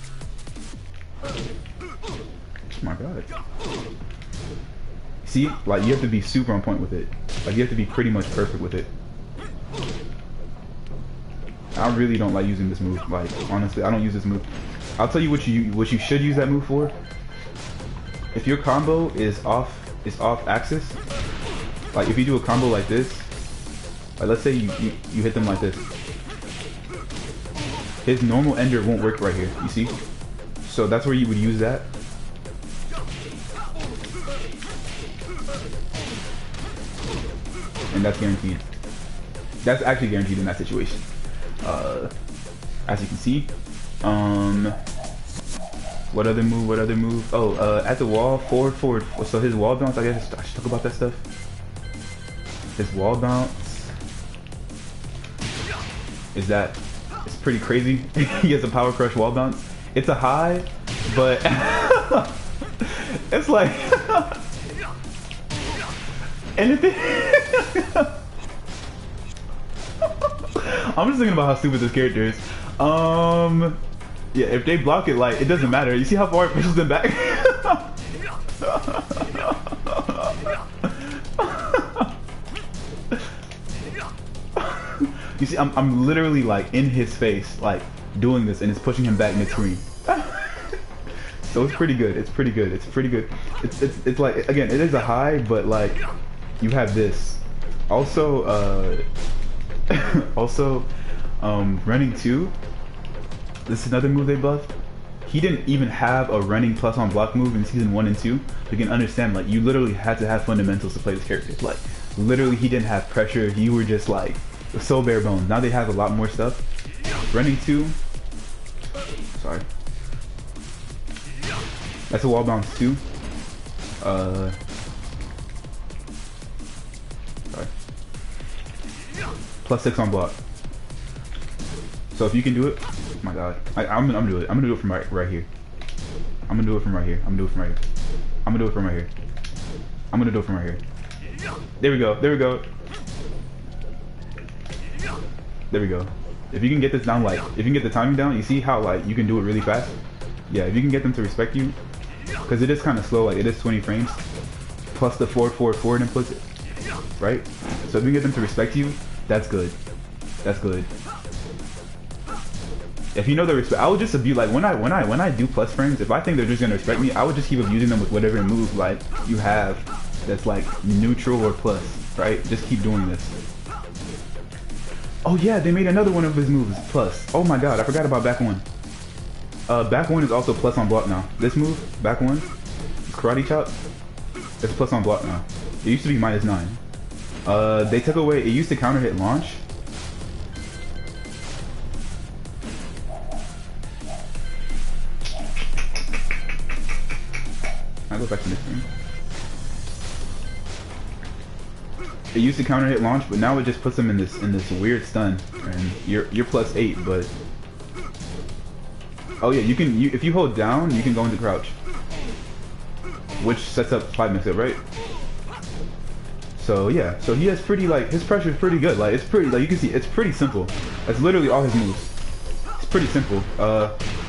my god. See, like you have to be super on point with it. Like you have to be pretty much perfect with it. I really don't like using this move. Like honestly, I don't use this move. I'll tell you what you should use that move for. If your combo is off axis, like if you do a combo like this, like let's say you hit them like this, his normal ender won't work right here. You see? So that's where you would use that. And that's guaranteed. That's actually guaranteed in that situation. As you can see. What other move? Oh, at the wall, forward. So his wall bounce, I guess I should talk about that stuff. His wall bounce is that it's pretty crazy. He has a power crush wall bounce. It's a high, but it's like anything. I'm just thinking about how stupid this character is. Yeah, if they block it, like, it doesn't matter. You see how far it pushes them back? You see, I'm literally, like, in his face, like, doing this, and it's pushing him back mid-screen. So it's pretty good. It's pretty good. It's pretty good. It's like, again, it is a high, but, like, you have this. Also, running 2. This is another move they buffed. He didn't even have a running plus on block move in season 1 and 2. So you can understand, like, you literally had to have fundamentals to play this character. Like, literally he didn't have pressure. You were just like, so bare bones. Now they have a lot more stuff. Running 2. Sorry. That's a wall bounce 2. Sorry. +6 on block. So if you can do it, oh my god, I'm gonna do it. I'm gonna do it from right here. I'm gonna do it from right here. I'm gonna do it from right here. I'm gonna do it from right here. I'm gonna do it from right here. There we go. There we go. There we go. If you can get this down, like, if you can get the timing down, you see how, like, you can do it really fast? Yeah, if you can get them to respect you, because it is kind of slow, like, it is 20 frames, plus the forward implicit, right? So if you get them to respect you, that's good. That's good. If you know the respect, I would just abuse, like, when I do plus frames, if I think they're just gonna respect me, I would just keep abusing them with whatever move, like, you have that's, like, neutral or plus, right? Just keep doing this. Oh yeah, they made another one of his moves, plus. Oh my god, I forgot about back 1. Back 1 is also plus on block now. This move, back 1, karate chop, it's plus on block now. It used to be -9. They took away, it used to counter hit launch. I'll go back to this screen. It used to counter hit launch, but now it just puts them in this weird stun, and you're +8. But oh yeah, if you hold down, you can go into crouch, which sets up 5 mix-up, right? So yeah, so he has pretty, like, his pressure is pretty good. Like, it's pretty, like, you can see it's pretty simple. That's literally all his moves. It's pretty simple.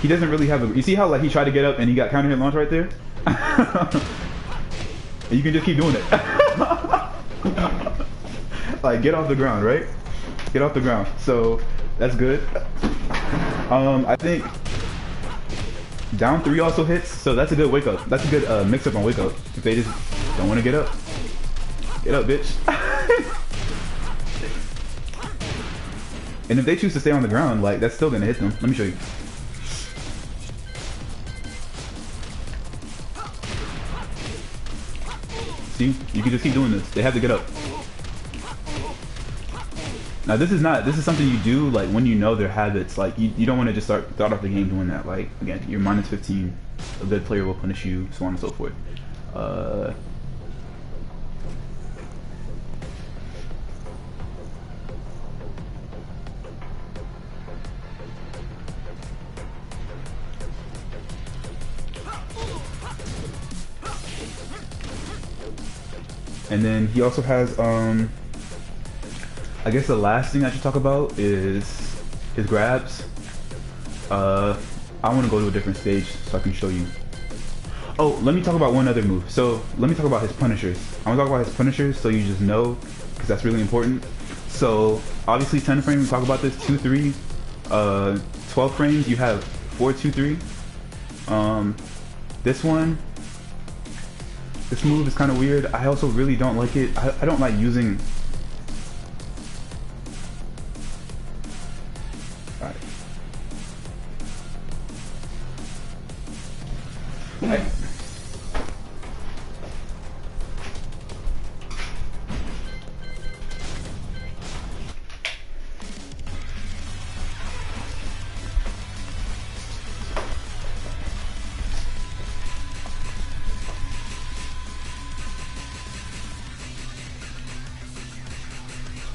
He doesn't really have a. You see how, like, he tried to get up and he got counter hit launch right there? And you can just keep doing it. Like, get off the ground, right? Get off the ground. So that's good. I think down 3 also hits, so that's a good wake up. That's a good mix up on wake up. If they just don't want to get up, bitch. And if they choose to stay on the ground, like, that's still gonna hit them. Let me show you. See, you can just keep doing this. They have to get up. Now this is something you do, like, when you know their habits. Like, you don't want to just start off the game doing that. Like, again, you're -15. a good player will punish you, so on and so forth. And then he also has, I guess the last thing I should talk about is his grabs. I want to go to a different stage so I can show you. Oh, let me talk about one other move. So let me talk about his punishers. I want to talk about his punishers so you just know, because that's really important. So obviously 10 frames, we talk about this, 2-3. 12 frames, you have 4-2-3. This one, this move is kind of weird. I also really don't like it. I don't like using... Alright.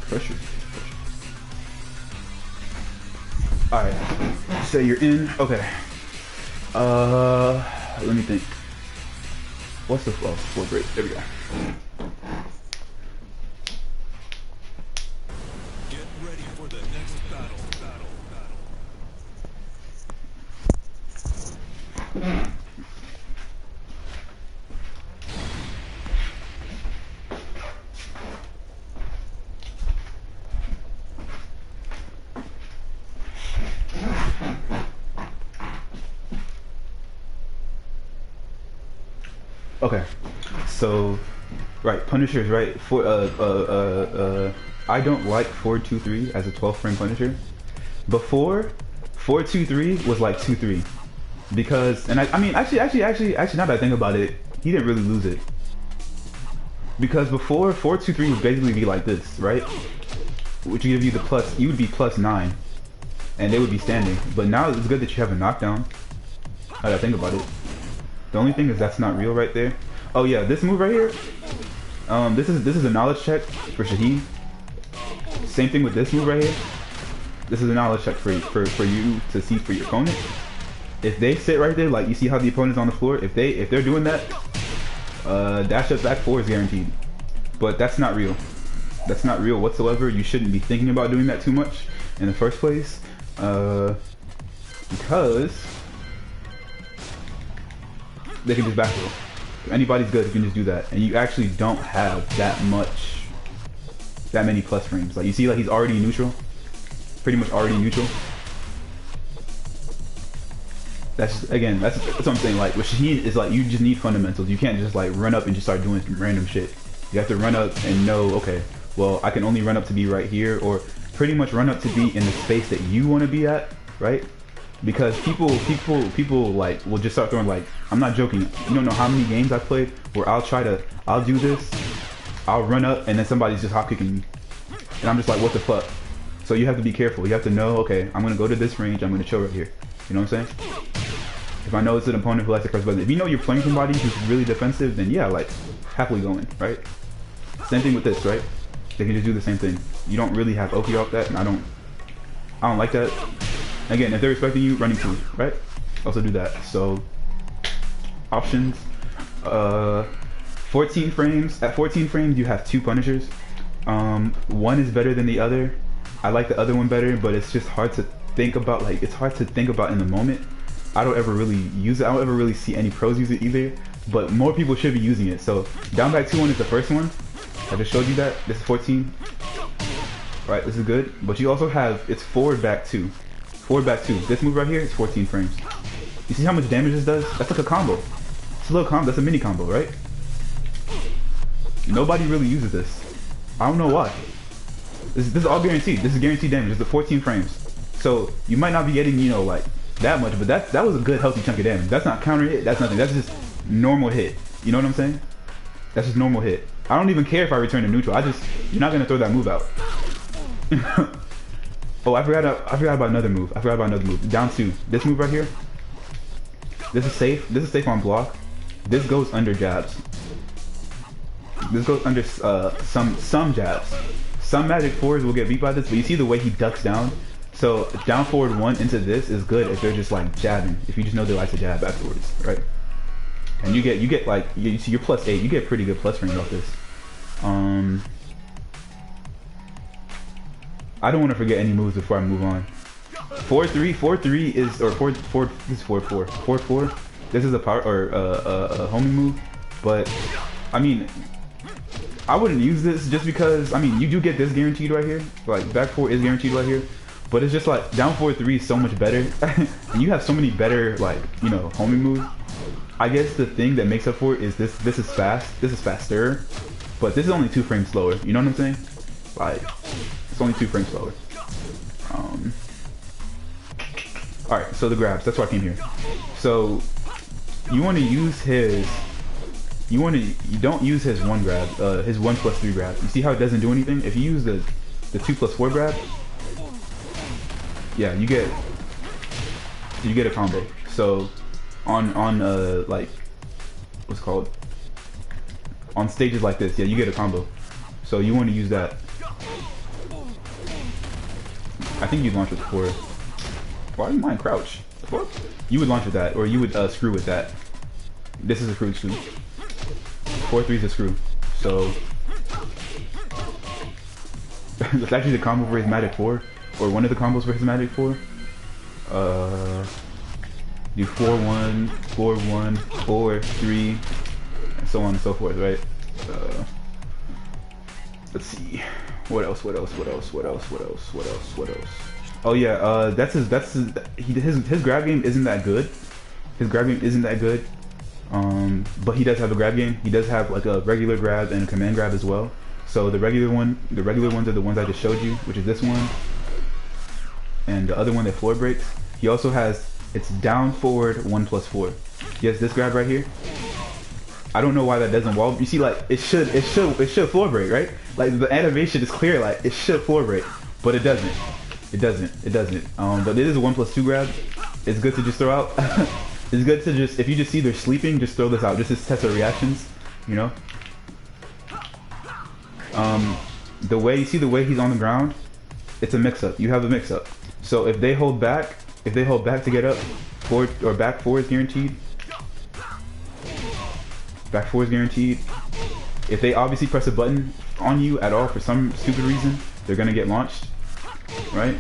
Pressure. Alright, so you're in. Okay. Let me think. What's the flow? Flow break. There we go. Get ready for the next battle. Okay, so right, punishers, right? For I don't like 4-2-3 as a 12 frame punisher. Before 4-2-3 was like 2-3 because, and I mean actually now that I think about it, he didn't really lose it because before 4-2-3 would basically be like this, right? Which would give you the plus, you would be +9, and they would be standing. But now it's good that you have a knockdown. Now that I think about it. The only thing is that's not real right there. Oh yeah, this move right here. This is a knowledge check for Shahid. Same thing with this move right here. This is a knowledge check for you to see for your opponent. If they sit right there, like you see how the opponent's on the floor, if they're doing that, dash up back 4 is guaranteed. But that's not real. That's not real whatsoever. You shouldn't be thinking about doing that too much in the first place, because they can just back roll. If anybody's good, you can just do that. And you actually don't have that many plus frames. Like you see, like he's already neutral. Pretty much already neutral. That's again, that's what I'm saying. Like with Shahid is like you just need fundamentals. You can't just like run up and just start doing some random shit. You have to run up and know, okay, well I can only run up to be right here, or pretty much run up to be in the space that you want to be at, right? Because people like will just start throwing, like, I'm not joking. You don't know how many games I've played where I'll do this, I'll run up and then somebody's just hop kicking me. And I'm just like, what the fuck? So you have to be careful. You have to know, okay, I'm gonna go to this range, I'm gonna chill right here. You know what I'm saying? If I know it's an opponent who likes to press buttons. If you know you're playing somebody who's really defensive, then yeah, like, happily go in, right? Same thing with this, right? They can just do the same thing. You don't really have Oki off that, and I don't like that. Again, if they're expecting you, running through, right? Also do that. So, options. 14 frames. At 14 frames, you have 2 punishers. One is better than the other. I like the other one better, but it's just hard to think about. Like, it's hard to think about in the moment. I don't ever really use it. I don't ever really see any pros use it either. But more people should be using it. So, down back 2-1 is the first one. I just showed you that. This is 14. Right, this is good. But you also have, it's forward back 2. Forward back 2. This move right here is 14 frames. You see how much damage this does? That's like a combo. It's a little combo. That's a mini combo, right? Nobody really uses this. I don't know why. This is all guaranteed. This is guaranteed damage. It's the 14 frames. So you might not be getting, you know, like that much, but that was a good healthy chunk of damage. That's not counter hit. That's nothing. That's just normal hit. You know what I'm saying? That's just normal hit. I don't even care if I return to neutral. You're not gonna throw that move out. Oh, I forgot about another move. Down 2. This move right here. This is safe. This is safe on block. This goes under jabs. This goes under some jabs. Some magic fours will get beat by this, but you see the way he ducks down. So down forward 1 into this is good if they're just like jabbing. If you just know they like to jab afterwards, right? And you get like you see you're +8. You get pretty good plus range off this. I don't want to forget any moves before I move on. 4-3 is or 4-4. This is 4-4. 4-4. This is a power or a homing move, but I mean, I wouldn't use this just because I mean you do get this guaranteed right here. Like back 4 is guaranteed right here, but it's just like down 4-3 is so much better, and you have so many better like you know homing moves. I guess the thing that makes up for it is this. This is fast. This is faster, but this is only 2 frames slower. You know what I'm saying? Like it's only 2 frames slower. All right, so the grabs. That's why I came here. So you want to use his. You don't use his 1 grab. His 1+3 grab. You see how it doesn't do anything? If you use the 2+4 grab, yeah, you get a combo. So on like what's it called on stages like this, yeah, you get a combo. So you want to use that. I think you'd launch with 4. Why do you mind crouch? What? You would launch with that, or you would screw with that. This is a screw. 4-3 is a screw. So it's actually the combo for his Magic 4, or one of the combos for his Magic 4. Do 4-1, 4-1, 4-3, and so on and so forth, right? Let's see. What else? Oh yeah, his grab game isn't that good. His grab game isn't that good. But he does have a grab game. He does have like a regular grab and a command grab as well. So the regular ones are the ones I just showed you, which is this one, and the other one that floor breaks. He also has it's down forward 1+4. He has this grab right here. I don't know why that doesn't wall. You see, like it should floor break, right? Like the animation is clear, like it should floor break, but it doesn't. It doesn't. But it is a 1+2 grab. It's good to just throw out. It's good to just, if you just see they're sleeping, just throw this out. Just to test their reactions, you know? The way he's on the ground, it's a mix-up. You have a mix-up. So if they hold back to get up, forward or back 4 is guaranteed. Back 4 is guaranteed. If they obviously press a button on you at all for some stupid reason, they're gonna get launched, right?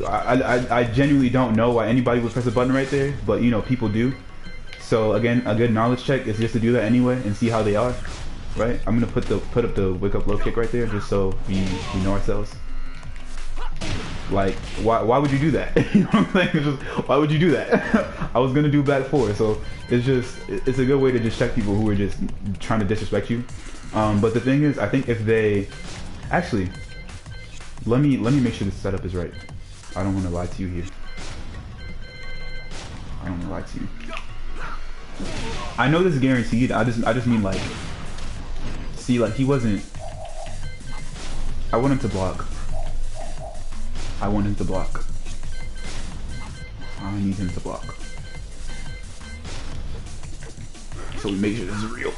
I genuinely don't know why anybody would press a button right there, but you know people do. So again, a good knowledge check is just to do that anyway and see how they are, right? I'm gonna put up the wake up low kick right there just so we know ourselves. Like why would you do that? You know what I'm saying? It's just, why would you do that? I was gonna do back 4, so it's a good way to just check people who are just trying to disrespect you. But the thing is, I think if they actually let me make sure the setup is right. I don't want to lie to you here. I don't want to lie to you. I know this is guaranteed. I just mean like, see, like he wasn't. I want him to block. I want him to block. I need him to block. So we make sure this is real.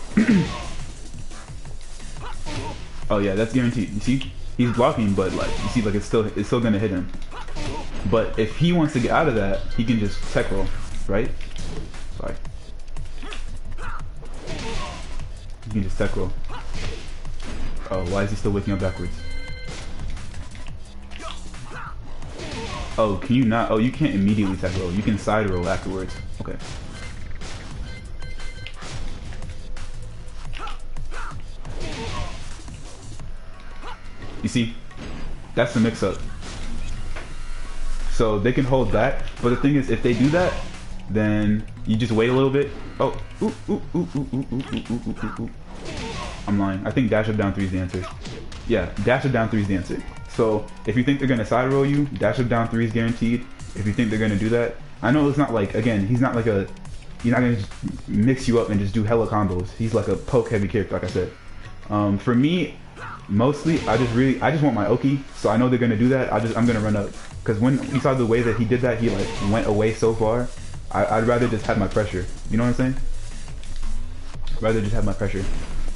Oh yeah, that's guaranteed. You see, he's blocking, but like you see, like it's still gonna hit him. But if he wants to get out of that, he can just tech roll, right? Sorry. He can just tech roll. Oh, why is he still waking up backwards? Oh, can you not? Oh, you can't immediately tech roll. You can side roll afterwards. Okay. You see? That's the mix-up. So they can hold back, but the thing is, if they do that, then you just wait a little bit. Oh, I'm lying. I think dash up down 3 is the answer. Yeah, dash up down 3 is the answer. So if you think they're gonna side roll you, dash up down 3 is guaranteed. If you think they're gonna do that, I know it's not like, again, he's not like a, you're not gonna just mix you up and just do hella combos. He's like a poke heavy character, like I said. For me, mostly, I just want my Oki, so I know they're gonna do that. I'm gonna run up, because when you saw the way that he did that, he like went away so far I'd rather just have my pressure. You know what I'm saying? Rather just have my pressure.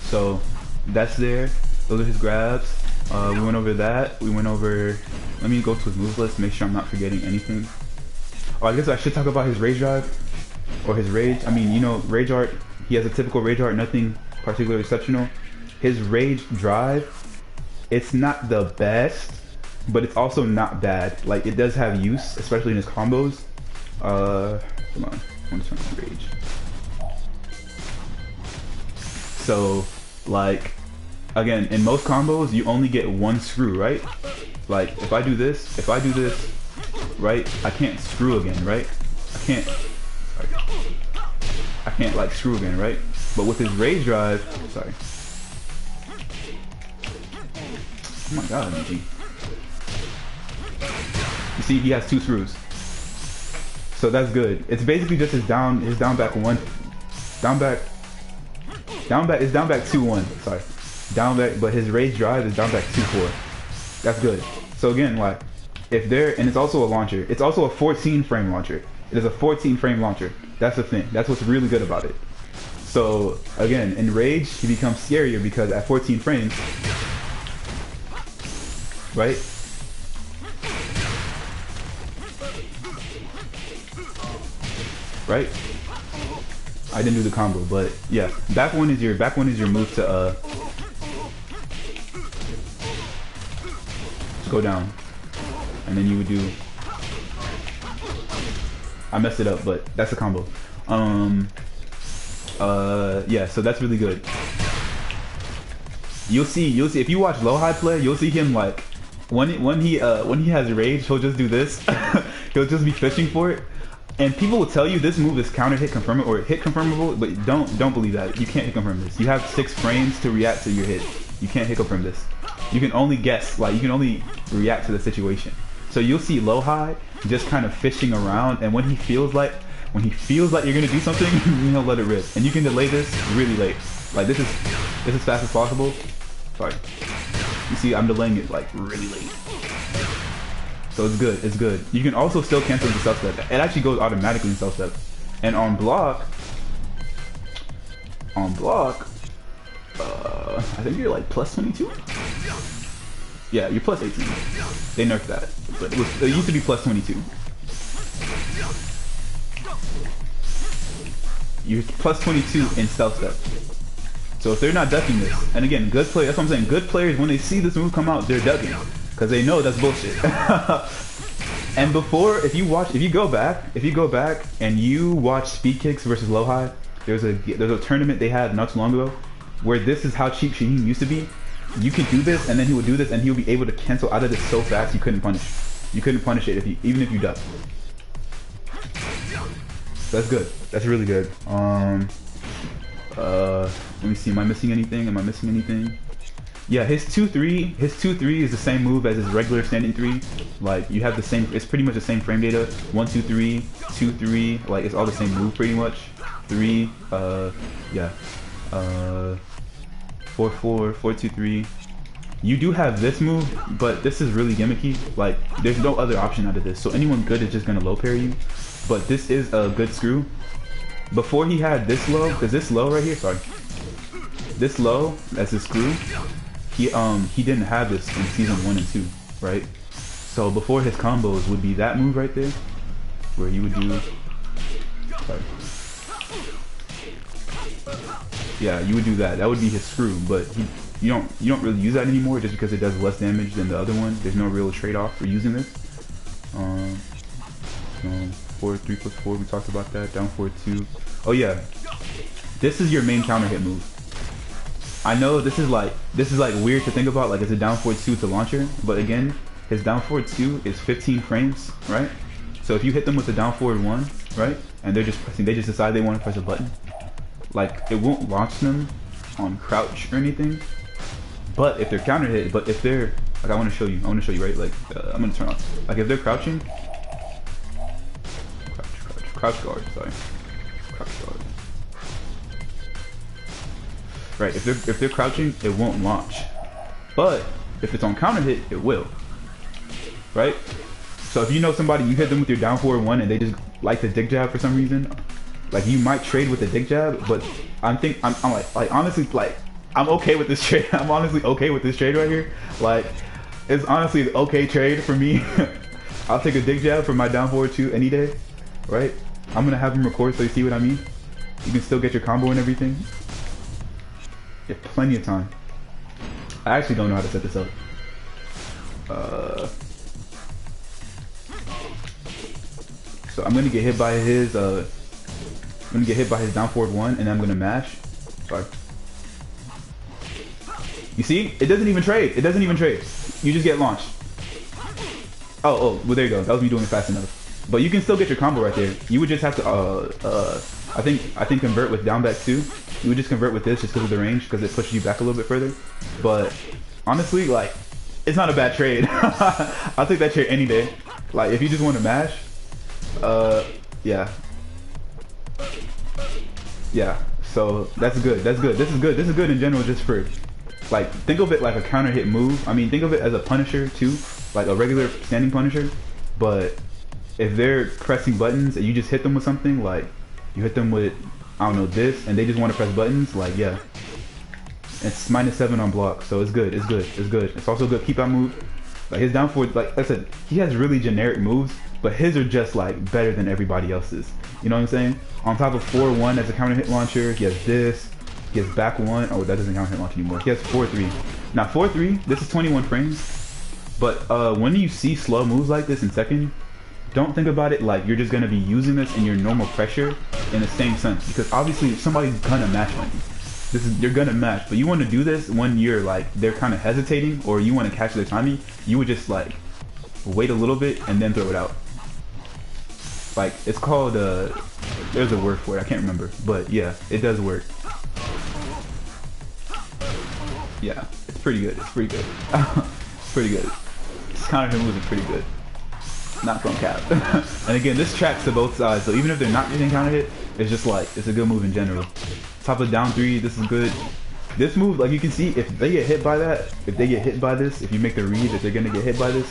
So that's there. Those are his grabs. We went over that. We went over. Let me go to his move list. Make sure I'm not forgetting anything. Oh, I guess I should talk about his rage drive or his rage. I mean, you know, rage art. He has a typical rage art. Nothing particularly exceptional. His rage drive. It's not the best, but it's also not bad. Like, it does have use, especially in his combos. Come on. I want to turn on rage. So, like, again, in most combos, you only get one screw, right? Like, if I do this, right? I can't screw again, right? I can't, like, screw again, right? But with his rage drive, sorry. Oh my god, MG. You see, he has 2 screws. So that's good. It's basically just his down back 1. Down back is down back 2-1. Sorry. Down back, but his rage drive is down back 2-4. That's good. So again, like, if there, and it's also a launcher. It's also a 14 frame launcher. It is a 14 frame launcher. That's the thing. That's what's really good about it. So again, in rage, he becomes scarier because at 14 frames, right? Right? I didn't do the combo, but yeah, back one is your move to go down, and then you would do. I messed it up, but that's a combo. Yeah, so that's really good. You'll see if you watch Low High play, you'll see him like when he has rage, he'll just do this. He'll just be fishing for it. And people will tell you this move is counter hit confirmable or hit confirmable, but don't believe that. You can't hit confirm this. You have 6 frames to react to your hit. You can't hit confirm this. You can only guess, like you can only react to the situation. So you'll see Low High just kind of fishing around, and when he feels like you're gonna do something, he'll let it rip. And you can delay this really late. Like this is as fast as possible. Sorry. You see, I'm delaying it like really late. So it's good, it's good. You can also still cancel the self step. It actually goes automatically in self step. And on block, I think you're like plus 22? Yeah, you're plus 18. They nerfed that. But it used to be plus 22. You're plus 22 in stealth step. So if they're not ducking this, and again, good play, that's what I'm saying, good players, when they see this move come out, they're ducking. Because they know that's bullshit. And before, if you go back and you watch Speed Kicks versus Low High, there's a tournament they had not too long ago where this is how cheap Shaheen used to be. You could do this, and then he would do this, and he would be able to cancel out of this so fast you couldn't punish. You couldn't punish it even if you duck. That's good. That's really good. Let me see. Am I missing anything? Yeah, his 2-3 is the same move as his regular standing 3. Like you have the same. It's pretty much the same frame data. 1 2 3 2 3. Like it's all the same move pretty much. 3. Yeah. 4 4 4 2 3. You do have this move, but this is really gimmicky. Like there's no other option out of this. So anyone good is just gonna low pair you. But this is a good screw. Before he had this low, because this low right here, sorry. This low as a screw. He didn't have this in season 1 and 2, right? So before his combos would be that move right there, where he would do. Sorry. Yeah, you would do that. That would be his screw, but you don't really use that anymore just because it does less damage than the other one. There's no real trade-off for using this. 4 3 plus 4. We talked about that. Down 4-2. Oh yeah, this is your main counter hit move. I know this is like weird to think about, like it's a down 4-2 to launcher, but again, his down 4-2 is 15 frames, right? So if you hit them with a down forward 1, right, and they're just pressing, they just decide they want to press a button, like it won't launch them on crouch or anything. But if they're counter hit, but if they're like, I want to show you, right? Like I'm gonna turn off. Like if they're crouching, crouch guard, sorry, crouch guard. Right, if they're crouching, it won't launch. But if it's on counter hit, it will. Right? So if you know somebody, you hit them with your down forward 1 and they just like the dig jab for some reason. Like you might trade with the dig jab, but I'm like honestly like I'm okay with this trade. I'm honestly okay with this trade right here. Like it's honestly an okay trade for me. I'll take a dig jab for my down forward 2 any day, right? I'm gonna have him record so you see what I mean. You can still get your combo and everything. You have plenty of time. I actually don't know how to set this up. So I'm gonna get hit by his down forward 1, and then I'm gonna mash. Sorry. You see? It doesn't even trade. It doesn't even trade. You just get launched. Oh, well there you go. That was me doing it fast enough. But you can still get your combo right there. You would just have to I think convert with down back 2. You would just convert with this just because of the range, because it pushes you back a little bit further. But honestly, like, it's not a bad trade. I'll take that trade any day. Like, if you just want to mash, yeah. Yeah, so that's good. That's good. This is good. This is good in general, just for, like, think of it like a counter hit move. I mean, think of it as a punisher too, like a regular standing punisher. But if they're pressing buttons and you just hit them with something, like you hit them with, I don't know, this, and they just want to press buttons, like, yeah. It's -7 on block, so it's good. It's good. It's good. It's also good keep out move. Like his down forward, like I said, he has really generic moves, but his are just like better than everybody else's. You know what I'm saying? On top of 4-1 as a counter hit launcher, he has this. He has back 1. Oh, that doesn't counter hit launch anymore. He has 4-3. Now 4-3. This is 21 frames. But when you see slow moves like this in second, don't think about it like you're just gonna be using this in your normal pressure in the same sense, because obviously somebody's gonna match on you. You're gonna match, but you want to do this when you're like they're kind of hesitating, or you want to catch their timing. You would just like wait a little bit and then throw it out. Like it's called there's a word for it, I can't remember, but yeah, it does work. Yeah, it's pretty good. It's pretty good. It's pretty good. This counter hit moves are pretty good. Not from cap. And again, this tracks to both sides, so even if they're not getting counter hit, it's just like it's a good move in general. Top of down 3, this is good. This move, like you can see, if they get hit by that, if they get hit by this, if you make the read that they're gonna get hit by this,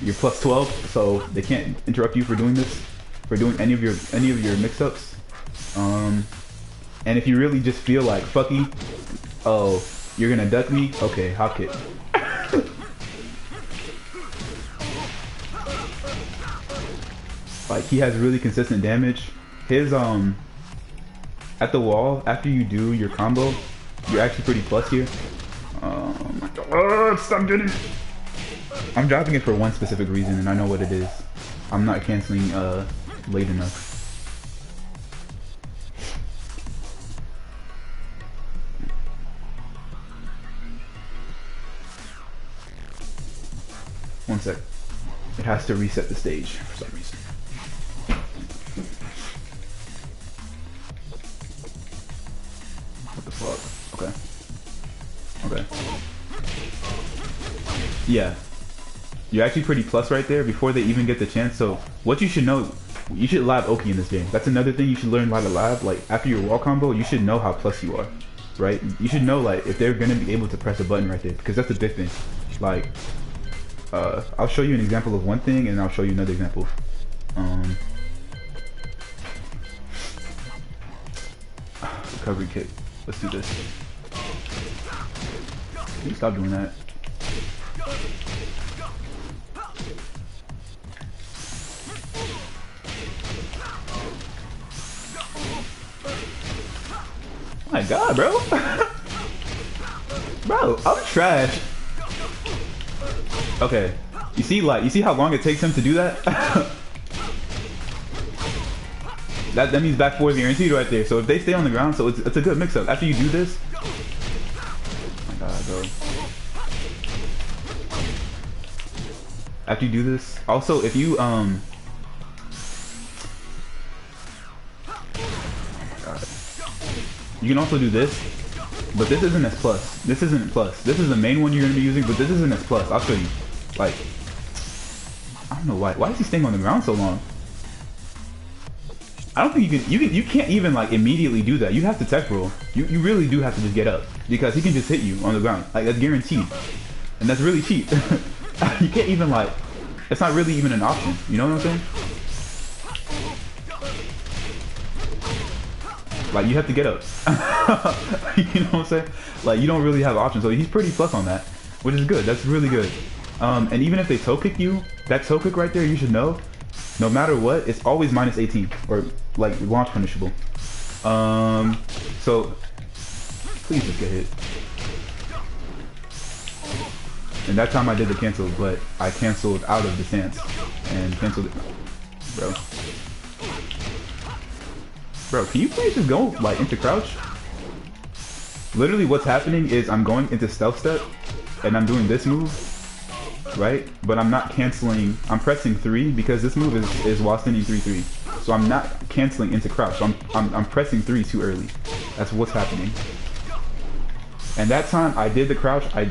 you're plus 12, so they can't interrupt you for doing this, for doing any of your mix-ups. And if you really just feel like fucky, oh, you're gonna duck me, okay, hop kick. Like he has really consistent damage. His at the wall, after you do your combo, you're actually pretty plus here. Stop doing it. I'm dropping it for one specific reason, and I know what it is. I'm not canceling late enough. One sec. It has to reset the stage for some reason. What the fuck? Okay. Okay. Yeah. You're actually pretty plus right there before they even get the chance. So what you should know, you should lab Oki in this game. That's another thing you should learn how to lab. Like after your wall combo, you should know how plus you are, right? You should know like if they're gonna be able to press a button right there, because that's the big thing. Like, I'll show you an example of one thing, and I'll show you another example. Recovery kick. Let's do this. Can you stop doing that? Oh my god, bro. Bro, I'm trash. Okay. You see how long it takes him to do that? That means back forward guaranteed right there. So if they stay on the ground, so it's a good mix up. After you do this, oh my god, bro. After you do this, also if you oh my god. You can also do this, but this isn't as plus. This isn't plus. This is the main one you're gonna be using, but this isn't as plus. I'll show you. Like, I don't know why. Why is he staying on the ground so long? I don't think you can't even like immediately do that. You have to tech roll. You really do have to just get up, because he can just hit you on the ground. Like that's guaranteed, and that's really cheap. You can't even like, it's not really even an option. You know what I'm saying? Like, you have to get up. You know what I'm saying? Like, you don't really have options. So he's pretty plus on that, which is good. That's really good. And even if they toe kick you, that toe kick right there, you should know, no matter what, it's always minus 18 or like launch punishable. So please just get hit. And that time I did the cancel, but I canceled out of the stance and canceled it. Bro, can you please just go like into crouch? Literally what's happening is I'm going into stealth step and I'm doing this move, right? But I'm not canceling, I'm pressing 3 because this move is while standing 3-3. So I'm not canceling into crouch. So I'm pressing 3 too early. That's what's happening. And that time I did the crouch, I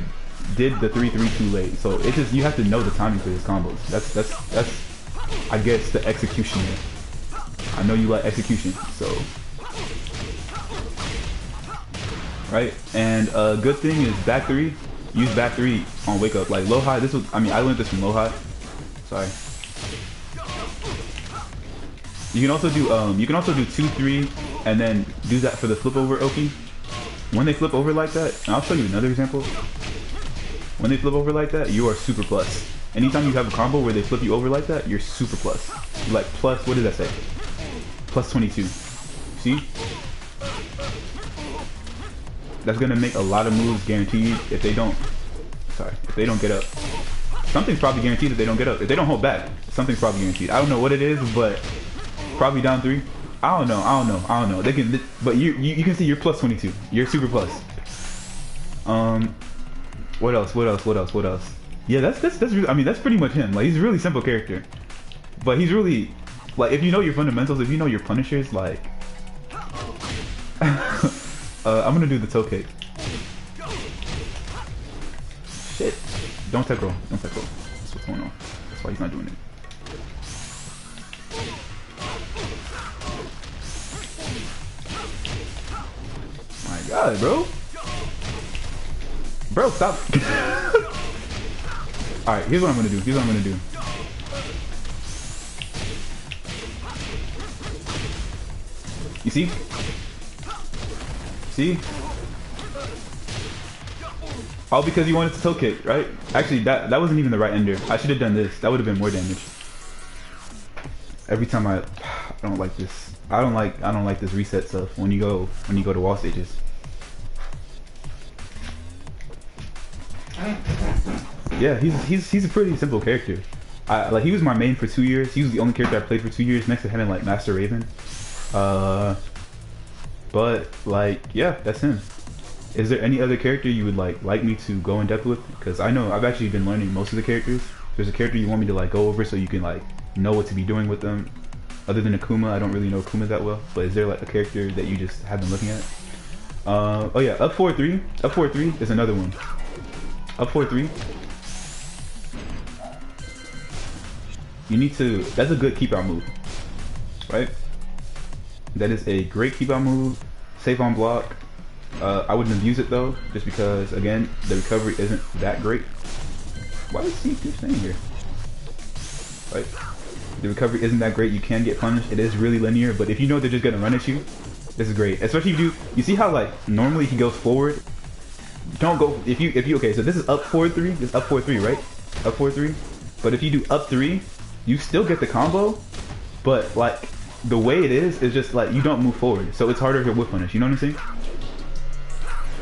did the 3-3 too late. So it just, you have to know the timing for his combos. That's I guess the execution there. I know you like execution, so right. And a good thing is back 3. Use back 3 on wake up. Like low high. This was, I mean, I learned this from low high. Sorry. You can also do 2-3 and then do that for the flip over Oki. When they flip over like that, and I'll show you another example. When they flip over like that, you are super plus. Anytime you have a combo where they flip you over like that, you're super plus. Like plus, what did that say? Plus 22. See? That's gonna make a lot of moves guaranteed if they don't, if they don't get up. Something's probably guaranteed if they don't get up. If they don't hold back, something's probably guaranteed. I don't know what it is, but probably down 3. I don't know. They can, but you can see you're plus 22. You're super plus. What else? Yeah, that's really, I mean, that's pretty much him. Like, he's a really simple character, but he's really, like, if you know your fundamentals, if you know your punishers, like, I'm gonna do the toe kick. Shit. Don't tech roll. That's what's going on. That's why he's not doing it. My God, bro. Bro, stop. Alright, here's what I'm gonna do. You see? See? All because you wanted to toe kick, right? Actually, that wasn't even the right ender. I should have done this. That would have been more damage. Every time I don't like this. I don't like this reset stuff when you go to wall stages. Yeah, he's a pretty simple character. Like, he was my main for 2 years. He was the only character I played for 2 years next to him and like Master Raven. But like, yeah, that's him. Is there any other character you would like me to go in depth with? Because I know I've actually been learning most of the characters. There's a character you want me to like go over so you can like know what to be doing with them. Other than Akuma, I don't really know Akuma that well. But is there like a character that you just have been looking at? Oh yeah, up 4-3. Up 4-3 is another one. Up 4-3. You need to, that's a good keep out move, right? That is a great keep out move. Safe on block. I wouldn't abuse it though, just because again, the recovery isn't that great. Why does he keep staying here? Right? The recovery isn't that great. You can get punished. It is really linear, but if you know they're just gonna run at you, this is great. Especially if you see how like normally he goes forward. Don't go if you okay. So this is up 4-3. This is up 4-3, right? Up 4-3. But if you do up 3, you still get the combo, but like the way it is just like you don't move forward, so it's harder to whip punish. You know what I'm saying?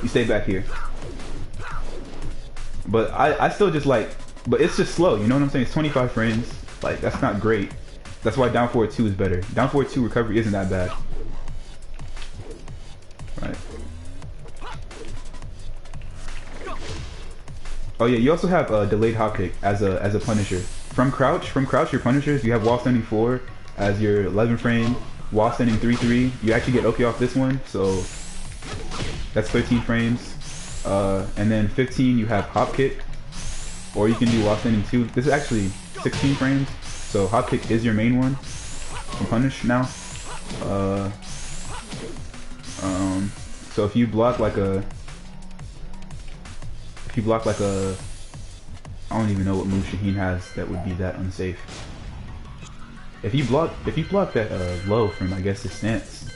You stay back here. But I still just like, but it's just slow. You know what I'm saying? It's 25 frames. Like, that's not great. That's why down 4-2 is better. Down 4-2 recovery isn't that bad. Right. Oh yeah, you also have a delayed hop kick as a punisher. From crouch, your punishers, you have wall standing 4 as your 11 frame, wall standing 3-3. You actually get okay off this one, so that's 13 frames. And then 15 you have hop kick, or you can do wall standing 2. This is actually 16 frames, so hop kick is your main one from punish now. So if you block like a, I don't even know what move Shaheen has that would be that unsafe. If you block that low from, I guess, his stance,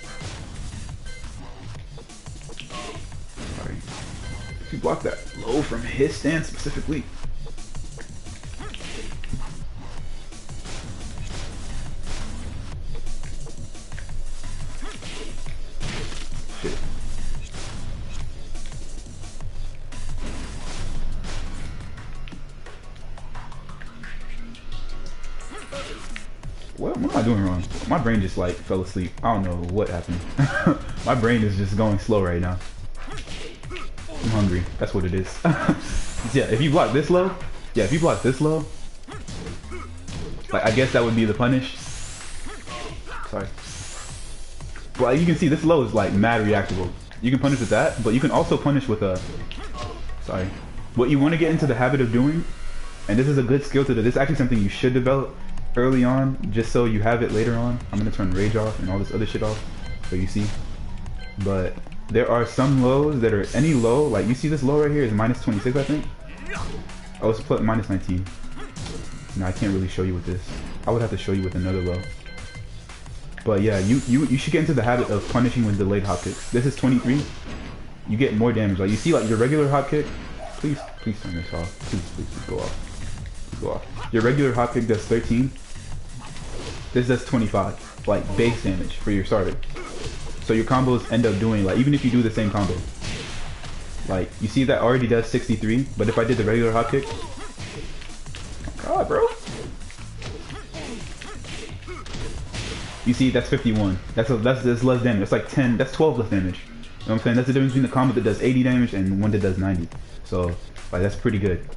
block that low from his stance specifically. Shit. What am I doing wrong? My brain just like fell asleep. I don't know what happened. My brain is just going slow right now. I'm hungry. That's what it is. Yeah, if you block this low, like I guess that would be the punish. Sorry. Well, you can see this low is like mad reactable. You can punish with that, but you can also punish with a. Sorry. What you want to get into the habit of doing, and this is a good skill to do. This is actually something you should develop early on, just so you have it later on. I'm gonna turn rage off and all this other shit off, so you see. But there are some lows that are any low, like you see this low right here is minus 26, I think. Oh, it's minus 19. No, I can't really show you with this. I would have to show you with another low. But yeah, you should get into the habit of punishing with delayed hop kicks. This is 23. You get more damage. Like you see, like your regular hop kick. Please turn this off. Please go off. Go off. Your regular hop kick does 13. This does 25, like base damage for your starter. So your combos end up doing, like, even if you do the same combo, like you see that already does 63. But if I did the regular hop kick, oh God, bro, you see that's 51. That's less damage. That's like 10. That's 12 less damage. You know what I'm saying? That's the difference between the combo that does 80 damage and one that does 90. So like that's pretty good.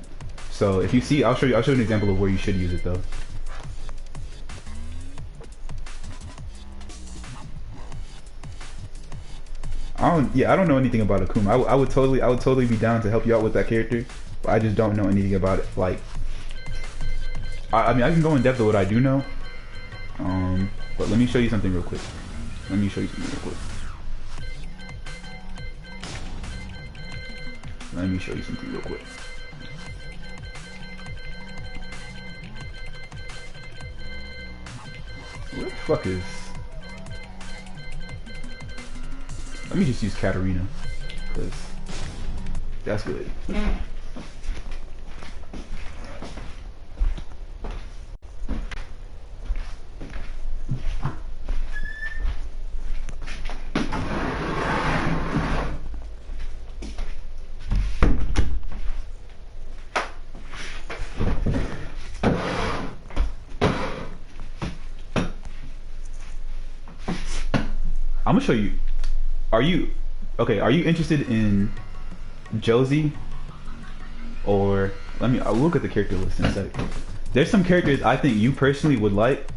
So if you see, I'll show you an example of where you should use it though. I don't know anything about Akuma. I would totally be down to help you out with that character, but I just don't know anything about it. Like, I mean, I can go in depth of what I do know. But let me show you something real quick. Where the fuck is... Let me just use Katarina, because that's good. I'm gonna show you. Are you interested in Josie? Or I'll look at the character list in a sec. There's some characters I think you personally would like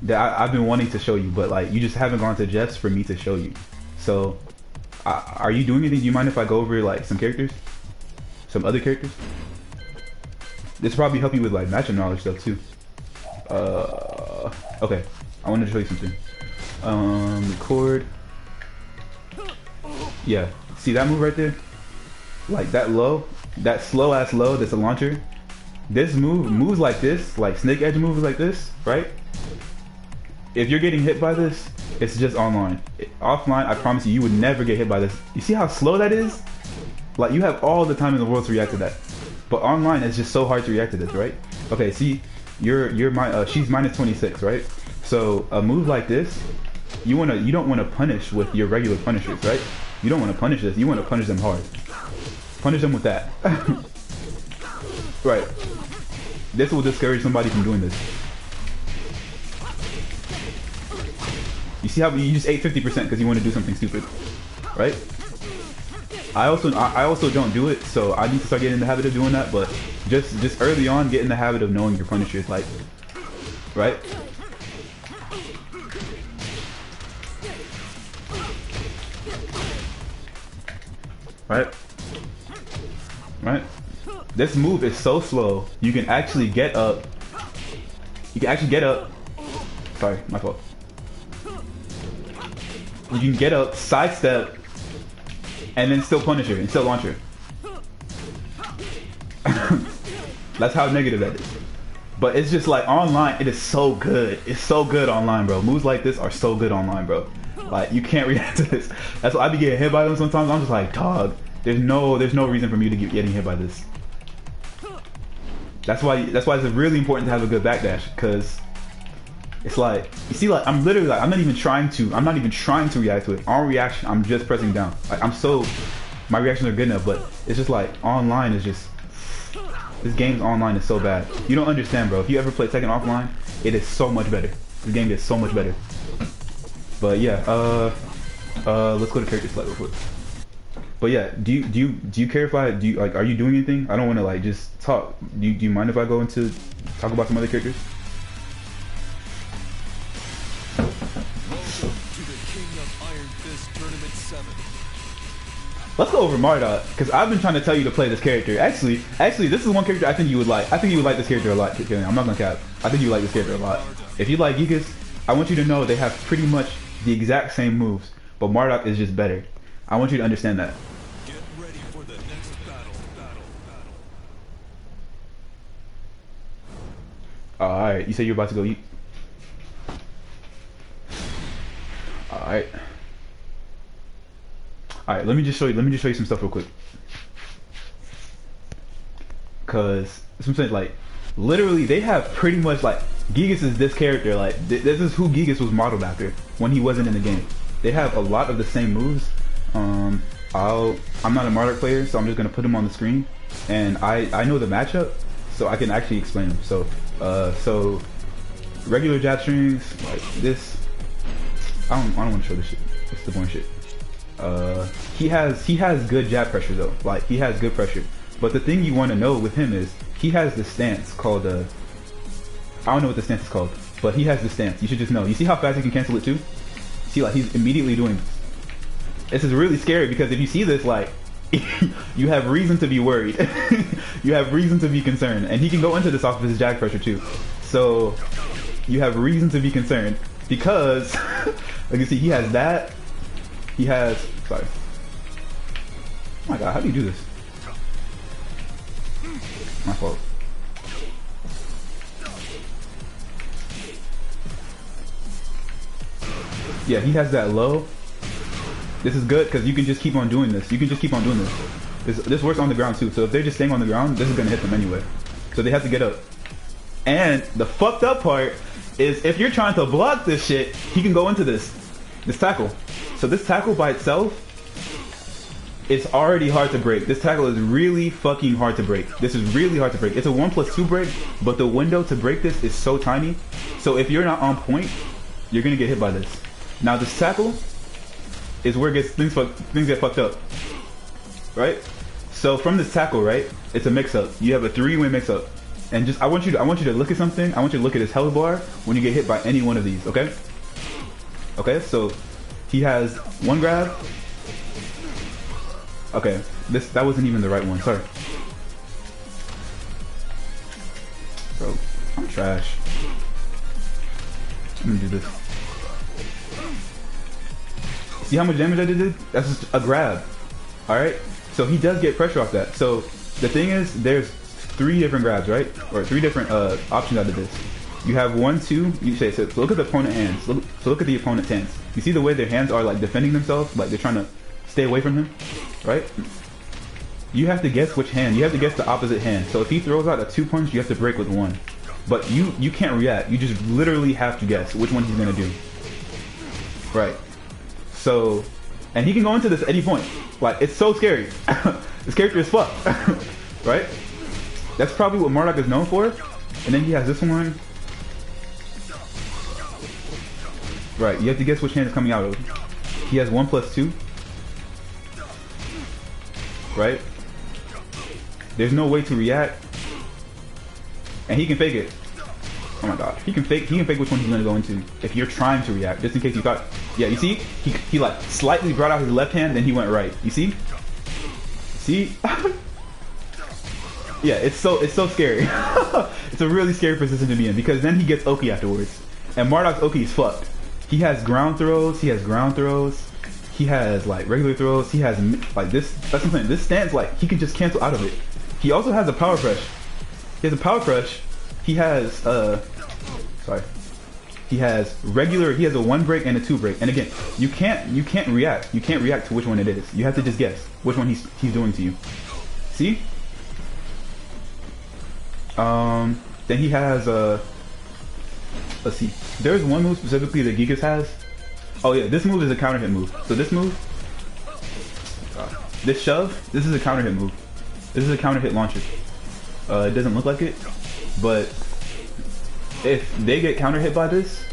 that I've been wanting to show you, but like you just haven't gone to Jeff's for me to show you. So are you doing anything? Do you mind if I go over like some characters? Some other characters? This probably help you with like matchup knowledge stuff too. Okay. I wanted to show you something. Record. Yeah, see that move right there? Like that low, that slow ass low that's a launcher. This moves like this, like snake edge moves like this, right? If you're getting hit by this, it's just online. Offline, I promise you, you would never get hit by this. You see how slow that is? Like you have all the time in the world to react to that. But online, it's just so hard to react to this, right? Okay, see, she's minus 26, right? So a move like this, you don't want to punish with your regular punishers, right? You don't want to punish this. You want to punish them hard. Punish them with that. Right. This will discourage somebody from doing this. You see how you just ate 50% because you want to do something stupid, right? I also don't do it, so I need to start getting in the habit of doing that. But just early on, get in the habit of knowing your punishers, like, right? Right? This move is so slow. You can actually get up. Sorry, my fault. You can get up, sidestep, and then still punish her and still launch her. That's how negative that is. But it's just like online, it is so good. It's so good online, bro. Moves like this are so good online, bro. Like you can't react to this. That's why I be getting hit by them sometimes. I'm just like, dog, There's no reason for me to get getting hit by this. That's why it's really important to have a good backdash, because it's like, you see, like I'm literally like I'm not even trying to react to it. On reaction, I'm just pressing down. Like my reactions are good enough, but it's just like online is just, this game's online is so bad. You don't understand, bro. If you ever play Tekken offline, it is so much better. This game is so much better. But yeah, let's go to character select real quick. But yeah, do you care if are you doing anything? I don't want to like just talk. Do you mind if I go into talk about some other characters? Welcome to the King of Iron Fist Tournament 7. Let's go over Marduk, because I've been trying to tell you to play this character. Actually, this is one character I think you would like. I think you would like this character a lot, Killian. I'm not gonna cap. I think you like this character a lot. If you like Gigas, I want you to know they have pretty much the exact same moves, but Marduk is just better. I want you to understand that. Get ready for the next battle. Alright, you said you're about to go eat. Alright. Alright, let me just show you some stuff real quick. Cause I'm saying, like, literally they have pretty much like Gigas is this character, like this is who Gigas was modeled after when he wasn't in the game. They have a lot of the same moves. I'm not a Marduk player, so I'm just gonna put them on the screen, and I know the matchup, so I can actually explain them. So regular jab strings like this. I don't want to show this shit. It's the boring shit. He has good jab pressure though. Like he has good pressure. But the thing you want to know with him is he has this stance called I don't know what the stance is called, but he has this stance. You should just know. You see how fast he can cancel it too? See, like he's immediately doing this. This is really scary because if you see this, like you have reason to be worried. You have reason to be concerned, and he can go into this off of his jab pressure too. So you have reason to be concerned because like you see, he has that. He has. Sorry. Oh my god, how do you do this? My fault. Yeah, he has that low. This is good because you can just keep on doing this. This works on the ground too. So if they're just staying on the ground, this is gonna hit them anyway. So they have to get up. And the fucked up part is if you're trying to block this shit, he can go into this tackle. So this tackle by itself, it's already hard to break. This tackle is really fucking hard to break. This is really hard to break. It's a 1+2 break, but the window to break this is so tiny. So if you're not on point, you're gonna get hit by this. Now this tackle is where things get fucked up, right? So from this tackle, right, it's a mix-up. You have a 3-way mix-up, and just I want you to look at something. I want you to look at his health bar when you get hit by any one of these. Okay. Okay. So he has one grab. Okay, that wasn't even the right one. Sorry, bro. I'm trash. I'm gonna do this. See how much damage I did? That's just a grab. All right. So he does get pressure off that. So the thing is, there's 3 different grabs, right? Or 3 different options out of this. You have 1, 2. You say so. Look at the opponent hands. Look at the opponent's hands. You see the way their hands are like defending themselves, like they're trying to stay away from him, right? You have to guess which hand. You have to guess the opposite hand. So if he throws out a 2-punch, you have to break with 1. But you can't react. You just literally have to guess which one he's gonna do. Right. So, and he can go into this at any point. Like it's so scary. This character is fucked. Right? That's probably what Marduk is known for. And then he has this one. Right. You have to guess which hand is coming out of. He has 1+2. Right? There's no way to react, and he can fake it. Oh my god, he can fake which one he's gonna go into if you're trying to react, just in case you thought. Yeah, you see, he like slightly brought out his left hand, then he went right. You see? Yeah, it's so scary. It's a really scary position to be in because then he gets Oki afterwards, and Marduk's Oki is fucked. He has ground throws. He has like regular throws. He has like this. That's what I'm saying. This stance, like he can just cancel out of it. He also has a power crush. He has a power crush. He has sorry. He has regular. He has a 1 break and a 2 break. And again, you can't react. You can't react to which one it is. You have to just guess which one he's doing to you. See? Then he has let's see. There's one move specifically that Gigas has. Oh yeah, this move is a counter hit move. So this move, this shove, this is a counter hit move. This is a counter hit launcher. It doesn't look like it, but if they get counter hit by this,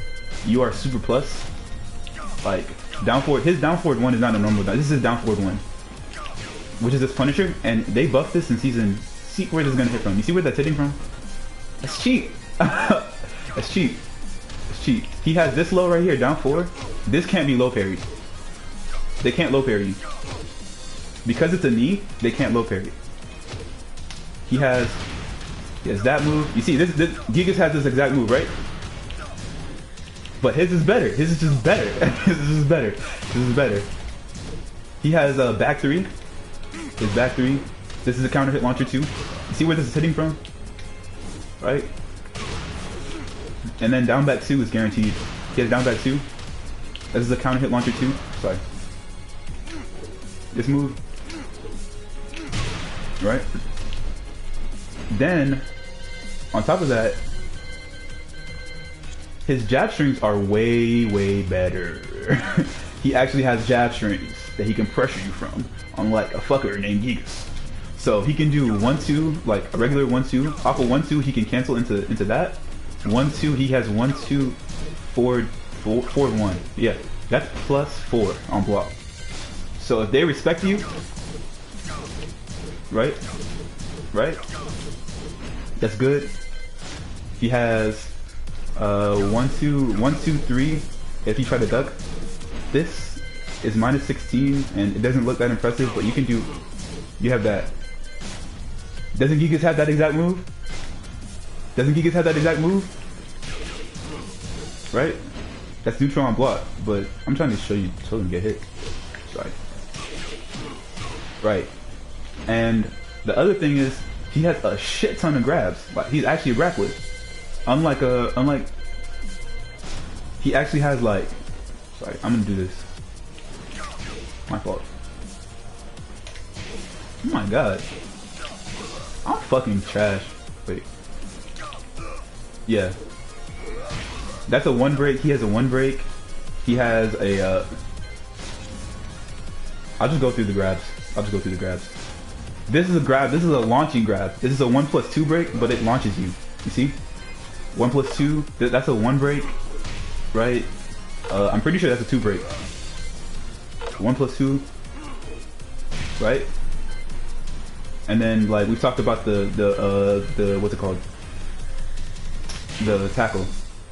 you are super plus. Like down forward, his down forward 1 is not a normal down. This is his down forward 1, which is this Punisher, and they buffed this in season. See where this is gonna hit from. You see where that's hitting from? That's cheap. That's cheap. It's cheap. He has this low right here, down 4. This can't be low parried. They can't low parry you. Because it's a knee, they can't low parry. He has that move. You see, this Gigas has this exact move, right? But his is better. His is just better. His is better. His is better. He has a back 3. His back 3. This is a counter hit launcher too. You see where this is hitting from? Right? And then down back 2 is guaranteed. He has down back 2. This is a counter hit launcher too. Sorry. This move. Right? Then, on top of that, his jab strings are way, way better. He actually has jab strings that he can pressure you from, unlike a fucker named Gigas. So he can do 1-2, like a regular 1-2. Off of 1-2, he can cancel into that. 1-2, he has 1-2 forward 1. Yeah, that's +4 on block. So if they respect you, right? That's good. He has 1-2-3 if you try to duck. This is -16 and it doesn't look that impressive, but you have that. Doesn't Gigas have that exact move? Doesn't Gigas have that exact move? Right? That's neutral on block, but I'm trying to show them get hit. Sorry. Right. And the other thing is, he has a shit ton of grabs. Like he's actually a grappler. Unlike he actually has like, sorry, I'm gonna do this. My fault. Oh my god. I'm fucking trash. Wait. Yeah. That's a 1 break. He has a 1 break. He has a I'll just go through the grabs. This is a grab. This is a launching grab. This is a 1+2 break, but it launches you. You see? 1+2. That's a 1 break, right? I'm pretty sure that's a 2 break. 1+2, right? And then like we've talked about the what's it called? The tackle.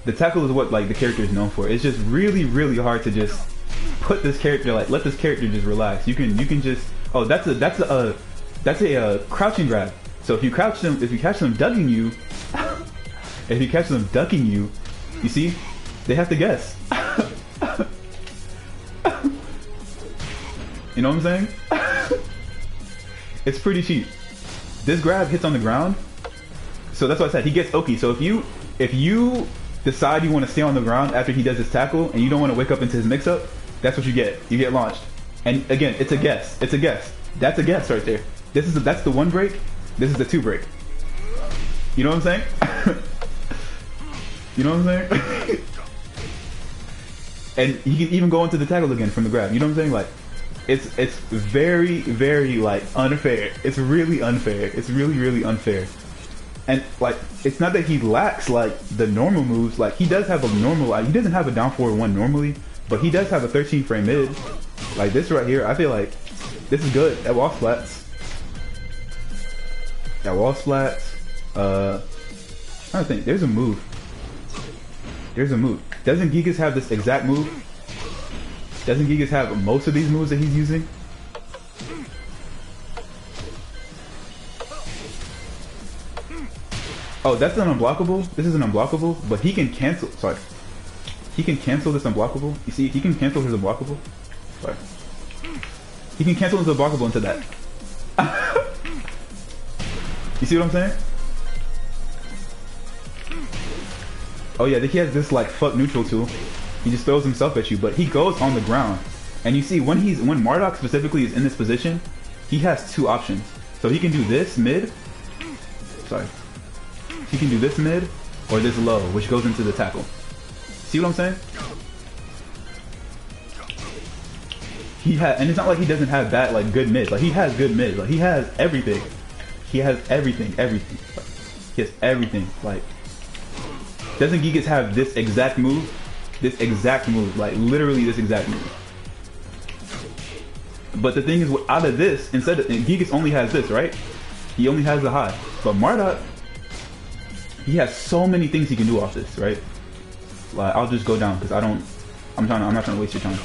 The tackle is what like the character is known for. It's just really, really hard to just put this character, like let this character just relax. You can just, oh, that's a crouching grab. So if you catch them ducking you, you see, they have to guess. You know what I'm saying? It's pretty cheap. This grab hits on the ground, so that's why I said he gets Oki. So if you decide you want to stay on the ground after he does his tackle and you don't want to wake up into his mix-up, that's what you get. You get launched. And again, it's a guess. It's a guess. That's a guess right there. That's the 1 break. This is the 2 break. You know what I'm saying? You know what I'm saying? And he can even go into the tackle again from the grab. You know what I'm saying? Like, it's very, very like unfair. It's really unfair. It's really, really unfair. And like, it's not that he lacks like the normal moves. Like he does have a normal. He doesn't have a down forward 1 normally, but he does have a 13 frame mid. Like this right here, I feel like this is good. That wall splats. I don't think there's a move. Doesn't Gigas have this exact move? Doesn't Gigas have most of these moves that he's using? Oh, that's an unblockable. This is an unblockable, but he can cancel. Sorry. He can cancel this unblockable. You see, he can cancel his unblockable. Sorry. He can cancel his unblockable into that. You see what I'm saying? Oh yeah, he has this like fuck neutral tool. He just throws himself at you, but he goes on the ground. And you see when Marduk specifically is in this position, he has two options. So he can do this mid. Sorry. He can do this mid or this low, which goes into the tackle. See what I'm saying? And it's not like he doesn't have that like good mid. Like he has good mid. Like he has everything. He has everything. Everything. Like, he has everything. Like, doesn't Gigas have this exact move? This exact move. Like literally this exact move. But the thing is, out of this, instead of Gigas only has this, right? He only has the high. But Marduk, he has so many things he can do off this, right? Like I'll just go down because I'm not trying to waste your time.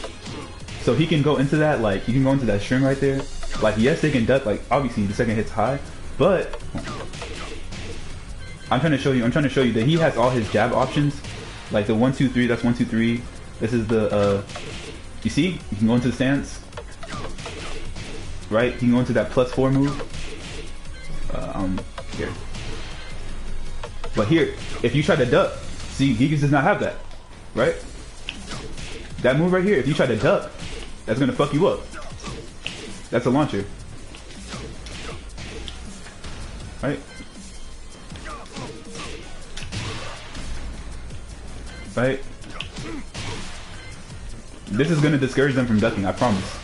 So he can go into that, like he can go into that string right there. Like yes, they can duck. Like obviously the second hit's high, but I'm trying to show you that he has all his jab options. Like the 1, 2, 3. That's 1, 2, 3. This is the you see, you can go into the stance. Right, you can go into that +4 move. Here. But here, if you try to duck, see, Gigas does not have that, right? That move right here, if you try to duck, that's gonna fuck you up. That's a launcher, right? Right. This is gonna discourage them from ducking, I promise.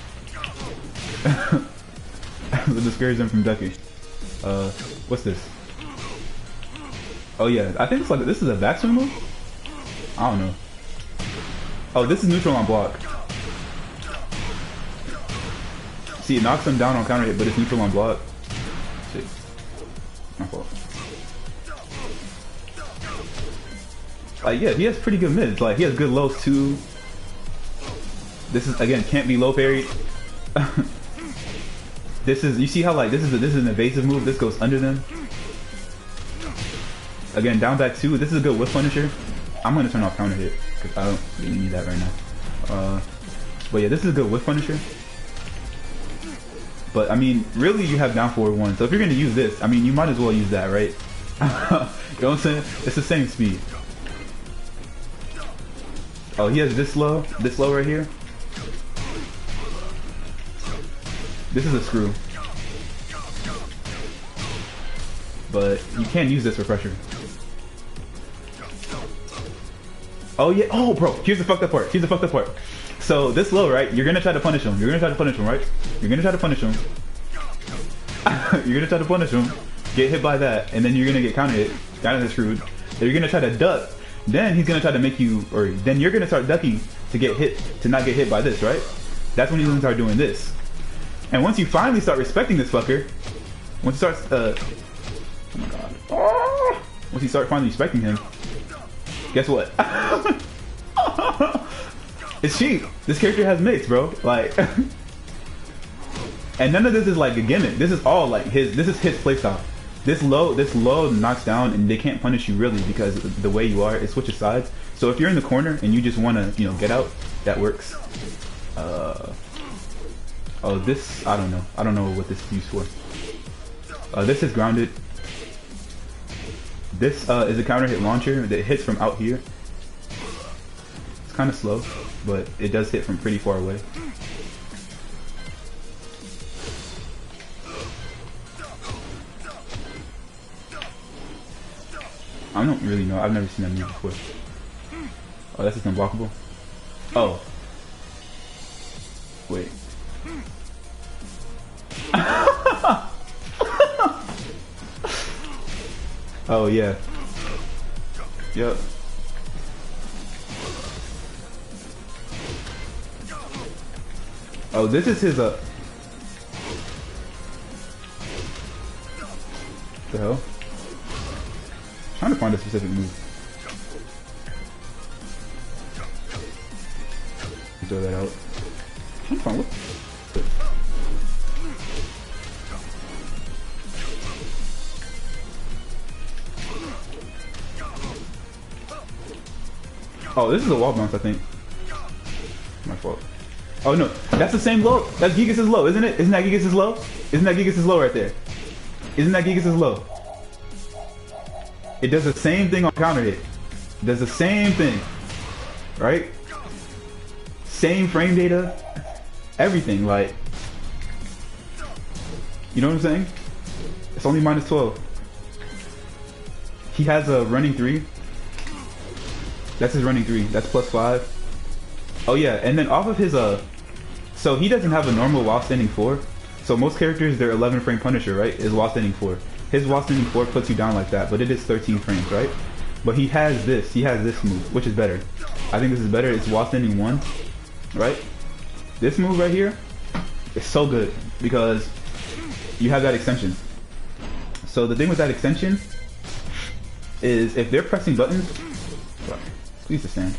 To discourage them from ducking. What's this? Oh yeah, I think it's like this is a backswing move. I don't know. Oh, this is neutral on block. See, it knocks him down on counter hit, but it's neutral on block. Shit, my fault. Like yeah, he has pretty good mids. Like he has good lows too. This is again can't be low parried. This is, you see how like this is an evasive move. This goes under them. Again, down back 2. This is a good whiff punisher. I'm gonna turn off counter hit because I don't really need that right now. But yeah, this is a good whiff punisher. But I mean, really, you have down forward 1. So if you're gonna use this, I mean, you might as well use that, right? You know what I'm saying? It's the same speed. Oh, he has this low right here. This is a screw. But you can't use this for pressure. Oh yeah, oh bro, here's the fucked up part. So this low, right? You're gonna try to punish him. Right? You're gonna try to punish him. You're gonna try to punish him. Get hit by that, and then you're gonna get counter hit. Counter hit screwed. Then you're gonna try to duck. Then he's gonna try to make you, or then you're gonna start ducking to get hit, to not get hit by this, right? That's when he's gonna start doing this. And once you finally start respecting this fucker, once you start, oh my god. Once you start finally respecting him, guess what? It's cheap. This character has mix, bro. Like, and none of this is like a gimmick. This is all like this is his playstyle. This low knocks down, and they can't punish you really because the way you are, it switches sides. So if you're in the corner and you just want to, you know, get out, that works. Oh, this, I don't know what this is used for. This is grounded. This is a counter hit launcher that hits from out here. It's kind of slow, but it does hit from pretty far away. I don't really know. I've never seen that move before. Oh, that's just unblockable. Oh. Wait. Oh yeah. Yep. Oh, this is his the hell? I'm trying to find a specific move. Throw that out. I'm trying to find what. Oh, this is a wall bounce, I think. My fault. Oh no, that's the same low. That's Gigas' low, isn't it? Isn't that Gigas' low? Isn't that Gigas' low right there? Isn't that Gigas' low? It does the same thing on counter hit. does the same thing, right? Same frame data, everything, like, you know what I'm saying? It's only minus 12. He has a running 3. That's his running 3. That's plus 5. Oh yeah, and then off of his so he doesn't have a normal while standing 4. So most characters, their 11 frame Punisher, right, is while standing 4. His while standing 4 puts you down like that, but it is 13 frames, right? But he has this move, which is better. I think this is better. It's while standing 1, right? This move right here is so good because you have that extension. So the thing with that extension is if they're pressing buttons, please just stand.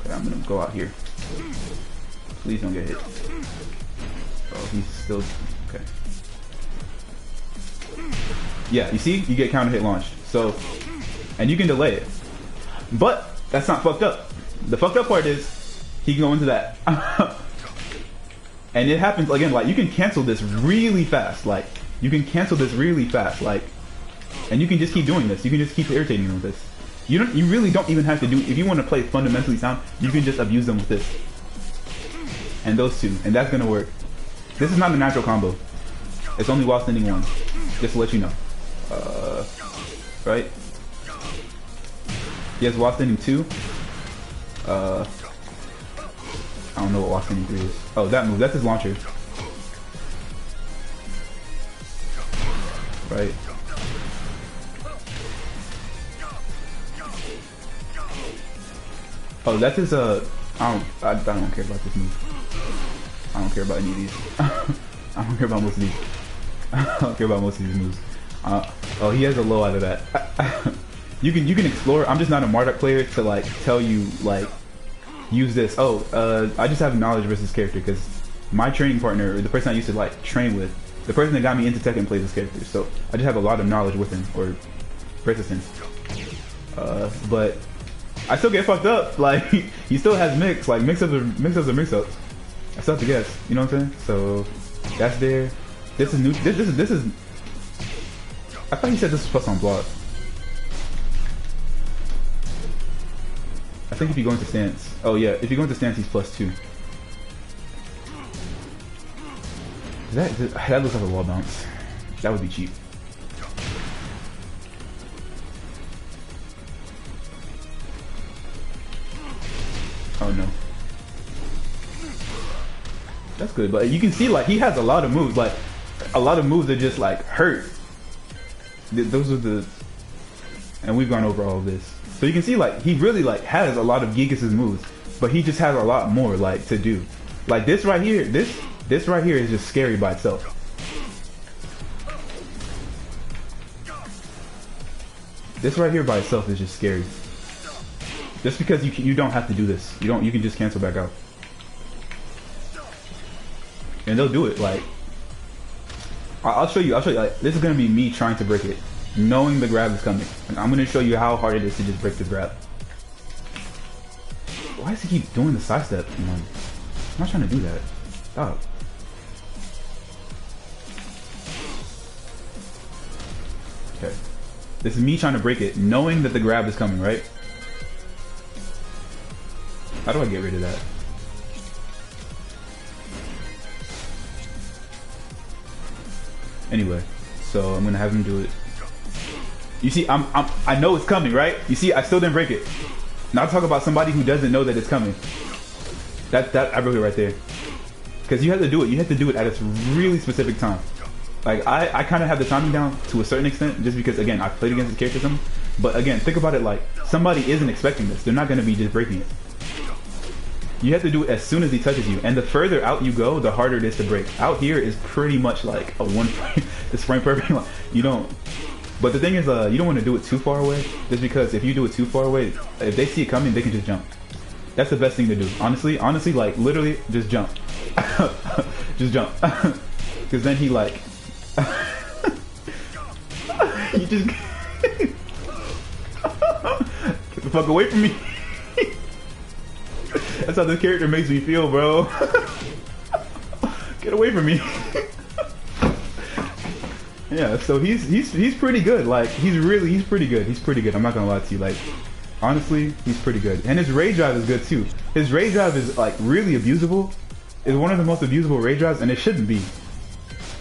Okay, I'm gonna go out here. Please don't get hit. Oh, he's still okay. Yeah, you see, you get counter hit launched. So, and you can delay it, but that's not fucked up. The fucked up part is he can go into that, and it happens again. Like you can cancel this really fast. Like you can cancel this really fast. Like, and you can just keep doing this. You can just keep irritating him with this. You really don't even have to do. If you want to play fundamentally sound, you can just abuse them with this. And those two, and that's gonna work. This is not a natural combo. It's only while standing 1. Just to let you know. Right? He has while standing 2. I don't know what while standing 3 is. Oh, that move. That's his launcher. Right? Oh, that's his. I don't care about this move. I don't care about any of these. I don't care about most of these. I don't care about most of these moves. Oh, he has a low out of that. you can explore. I'm just not a Marduk player to like tell you like use this. Oh, I just have knowledge versus character because my training partner, or the person I used to like train with, the person that got me into Tekken plays this character. So I just have a lot of knowledge with him or resistance. But I still get fucked up. Like he still has mix. Like mix-ups are mix-ups. I still have to guess. You know what I'm saying? So that's there. This is new. This is. I thought he said this was plus on block. I think if you go into stance. Oh yeah, if you go into stance, he's plus 2. That looks like a wall bounce. That would be cheap. Oh no. That's good, but you can see like he has a lot of moves. Like a lot of moves that just like hurt. Those are the, and we've gone over all of this. So you can see like he really like has a lot of Gigas' moves, but he just has a lot more like to do. Like this right here, this right here is just scary by itself. This right here by itself is just scary. Just because you don't have to do this. You can just cancel back out. And they'll do it. Like I'll show you. Like this is gonna be me trying to break it, knowing the grab is coming. And I'm gonna show you how hard it is to just break this grab. Why does he keep doing the sidestep? I'm not trying to do that. Stop. Okay. This is me trying to break it, knowing that the grab is coming, right? How do I get rid of that? Anyway, so I'm gonna have him do it. You see, I know it's coming, right? You see, I still didn't break it. Now talk about somebody who doesn't know that it's coming. That I broke it right there. Because you have to do it. You have to do it at a really specific time. Like I kind of have the timing down to a certain extent, just because again I played against the character some. But again, think about it like somebody isn't expecting this. They're not gonna be just breaking it. You have to do it as soon as he touches you, and the further out you go, the harder it is to break. Out here is pretty much like a one frame, it's frame perfect. You don't, but the thing is, you don't want to do it too far away, just because if you do it too far away, if they see it coming, they can just jump. That's the best thing to do. Honestly, like literally, just jump, just jump, because then he like, you just get the fuck away from me. That's how this character makes me feel, bro. Get away from me. Yeah, so he's pretty good. Like he's pretty good. He's pretty good. I'm not gonna lie to you. Like honestly, he's pretty good. And his raid drive is good too. His raid drive is like really abusable. It's one of the most abusable raid drives, and it shouldn't be.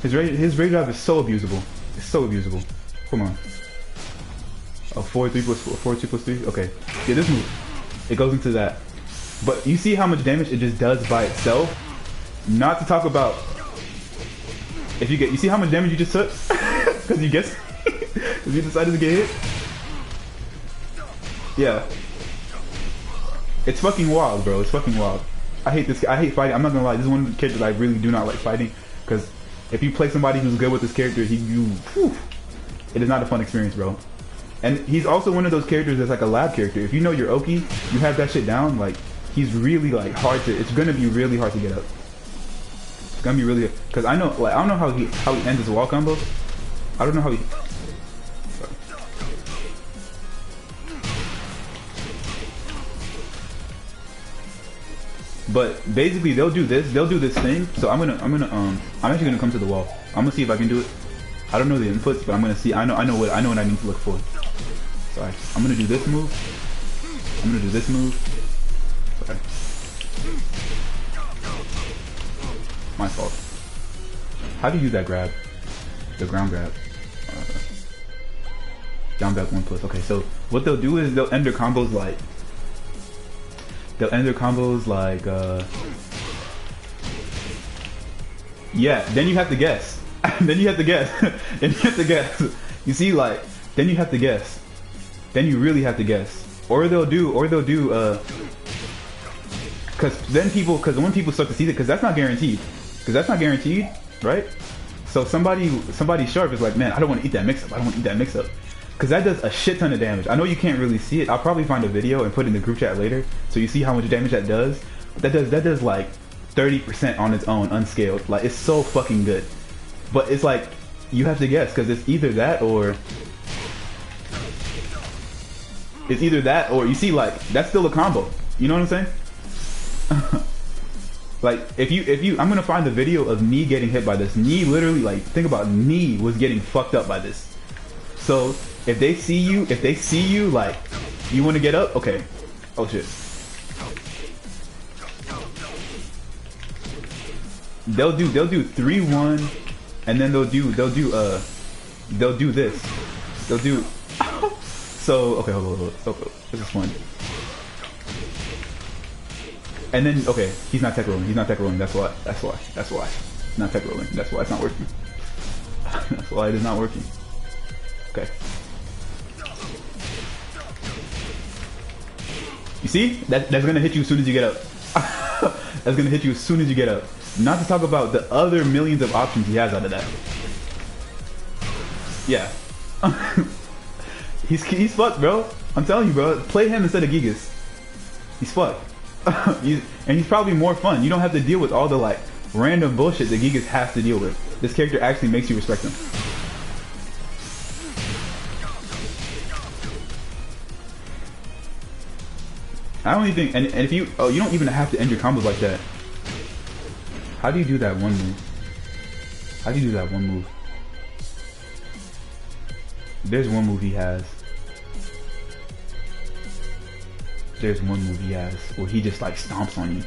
His raid drive is so abusable. It's so abusable. Come on. Oh, 4 3 plus 4 2 plus 3. Okay. Yeah, this move. It goes into that. But you see how much damage it just does by itself. Not to talk about. If you see how much damage you just took? Because you guessed. Because you decided to get hit. Yeah. It's fucking wild, bro. It's fucking wild. I hate this. I hate fighting. I'm not gonna lie. This is one of the characters I really do not like fighting. Because if you play somebody who's good with this character, it is not a fun experience, bro. And he's also one of those characters that's like a lab character. If you know your Oki, you have that shit down. Like he's really like hard to. It's gonna be really hard to get up. It's gonna be really because I know like I don't know how he ends his wall combo. I don't know how he. But basically they'll do this thing. So I'm actually gonna come to the wall. I'm gonna see if I can do it. I don't know the inputs, but I'm gonna see. I know what I need to look for. Sorry. I'm gonna do this move. I'm gonna do this move. Sorry. My fault. How do you use that grab? The ground grab. Down back 1 plus. Okay, so what they'll do is they'll end their combos like. Yeah, then you have to guess. Then you have to guess. Then you have to guess. You see, like, then you have to guess. Then you really have to guess. Or they'll do, because when people start to see that, because that's not guaranteed. Because that's not guaranteed, right? So somebody sharp is like, man, I don't want to eat that mix-up. I don't want to eat that mix-up. Because that does a shit ton of damage. I know you can't really see it. I'll probably find a video and put it in the group chat later, so you see how much damage that does. That does like 30% on its own, unscaled. Like, it's so fucking good. But it's like, you have to guess, because it's either that or... you see, like, that's still a combo. You know what I'm saying? Like, I'm gonna find the video of Knee getting hit by this. Knee literally, like, think about Knee was getting fucked up by this. So, if they see you, like, you want to get up? Okay. Oh shit. They'll do 3-1, and then they'll do this. They'll do. So okay, hold on. Okay, this is fun. And then okay, he's not tech rolling. That's why. He's not tech rolling. That's why it's not working. That's why it is not working. Okay. You see? That's gonna hit you as soon as you get up. That's gonna hit you as soon as you get up. Not to talk about the other millions of options he has out of that. Yeah. He's fucked, bro. I'm telling you, bro. Play him instead of Gigas. He's fucked. And he's probably more fun. You don't have to deal with all the like random bullshit that Gigas has to deal with. This character actually makes you respect him. I don't even think, and if you don't even have to end your combos like that. How do you do that one move? There's one move he has. Where he just like stomps on you.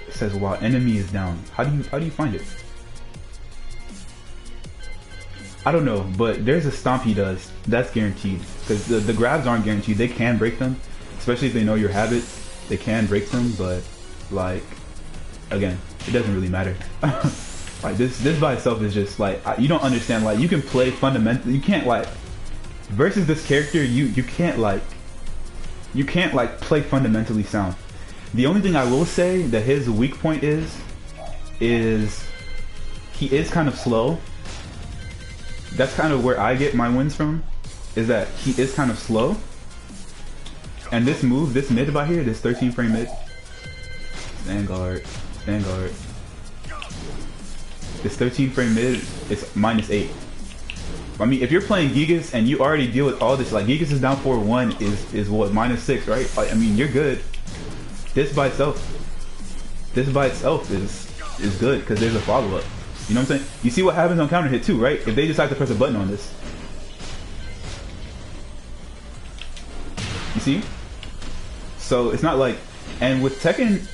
It says while enemy is down. How do you find it? I don't know, but there's a stomp he does. That's guaranteed. Because the grabs aren't guaranteed. They can break them. Especially if they know your habits. They can break them, but like again, it doesn't really matter. Like this by itself is just like you don't understand. Like you can play fundamentally. You can't like versus this character. You can't like play fundamentally sound. The only thing I will say that his weak point is he is kind of slow. That's kind of where I get my wins from. Is that he is kind of slow. And this move, this mid by here, this 13 frame mid. Vanguard. This 13 frame mid is -8. I mean, if you're playing Gigas and you already deal with all this, like Gigas is down 4-1 is what, -6, right? Like, I mean, you're good. This by itself is good because there's a follow-up. You know what I'm saying? You see what happens on counter hit too, right? If they decide to press a button on this. You see? So it's not like, and with Tekken,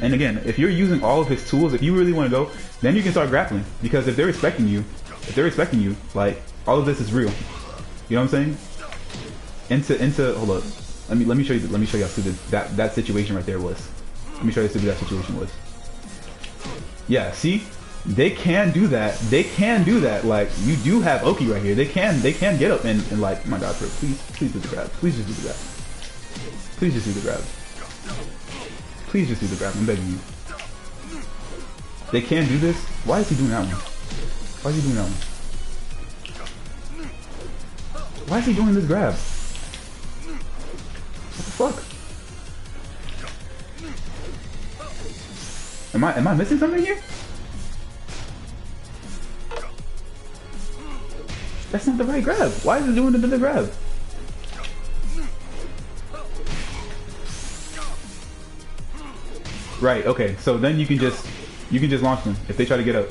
and again, if you're using all of his tools, if you really want to go, then you can start grappling. Because if they're expecting you, like, all of this is real. You know what I'm saying? Hold up. Let me show you how stupid that situation right there was. Let me show you how stupid that situation was. Yeah, see? They can do that. They can do that. Like, you do have Oki right here. They can get up and like, oh my god, bro, please do the grab. Please just do the grab. Please just do the grab. Please just do the grab. I'm begging you. They can do this. Why is he doing that one? Why is he doing that one? Why is he doing this grab? What the fuck? Am I missing something here? That's not the right grab. Why is it doing the grab? Right, okay. So then you can just launch them if they try to get up.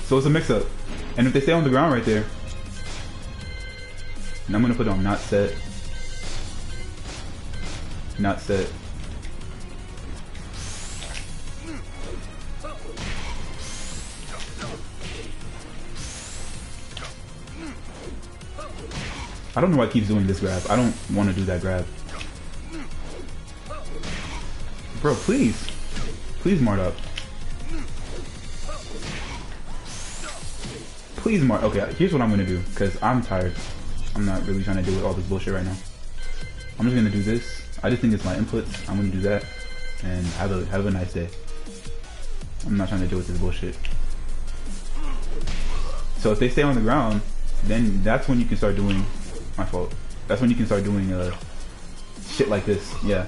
So it's a mix up. And if they stay on the ground right there, and I'm gonna put on not set. Not set. I don't know why it keeps doing this grab. I don't want to do that grab. Bro, please. Please, Marduk. Please, okay, here's what I'm going to do, because I'm tired. I'm not really trying to deal with all this bullshit right now. I'm just going to do this. I just think it's my inputs. I'm going to do that. And have a nice day. I'm not trying to deal with this bullshit. So if they stay on the ground, then that's when you can start doing... My fault. That's when you can start doing shit like this. Yeah.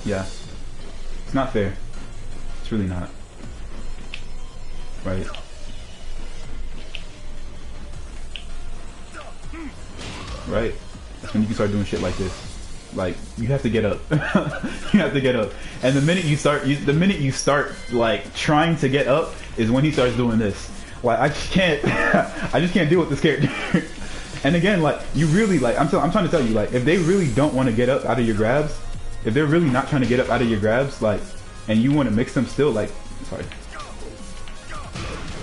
Yeah. It's not fair. It's really not. Right. Right. That's when you can start doing shit like this. Like, you have to get up. You have to get up. And the minute you start like trying to get up is when he starts doing this. Like, I just can't deal with this character. And again, like, you really, like, I'm trying to tell you, like, if they really don't want to get up out of your grabs, if they're really not trying to get up out of your grabs, like, and you want to mix them still, like, sorry,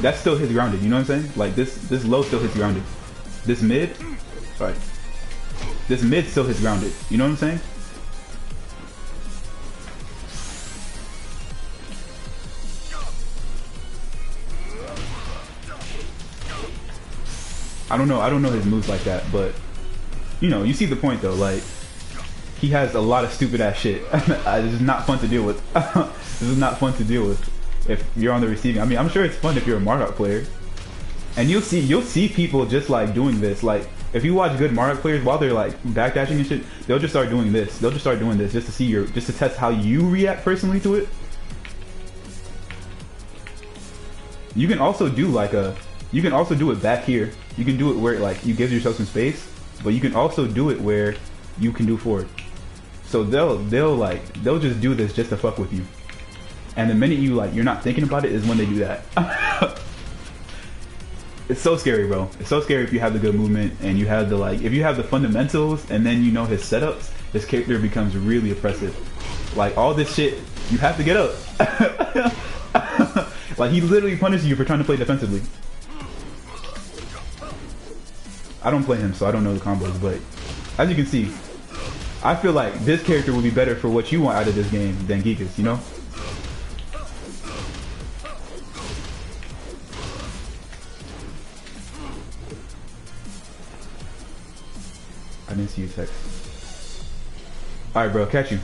that's still hits grounded, you know what I'm saying? Like, this low still hits grounded. This mid, sorry, this mid still hits grounded, you know what I'm saying? I don't know his moves like that, but you know, you see the point though. Like, he has a lot of stupid ass shit. This is not fun to deal with. This is not fun to deal with if you're on the receiving. I mean, I'm sure it's fun if you're a Marduk player, and you'll see people just like doing this. Like, if you watch good Marduk players while they're like backdashing and shit, they'll just start doing this. They'll just start doing this just to see just to test how you react personally to it. You can also do like you can also do it back here. You can do it where like you give yourself some space, but you can also do it where you can do forward. So they'll just do this just to fuck with you. And the minute you're not thinking about it is when they do that. It's so scary, bro. It's so scary if you have the good movement and you have the if you have the fundamentals and then you know his setups, his character becomes really oppressive. Like, all this shit, you have to get up. Like, he literally punishes you for trying to play defensively. I don't play him, so I don't know the combos, but as you can see, I feel like this character would be better for what you want out of this game than Geekus, you know? I didn't see your text. Alright, bro, catch you.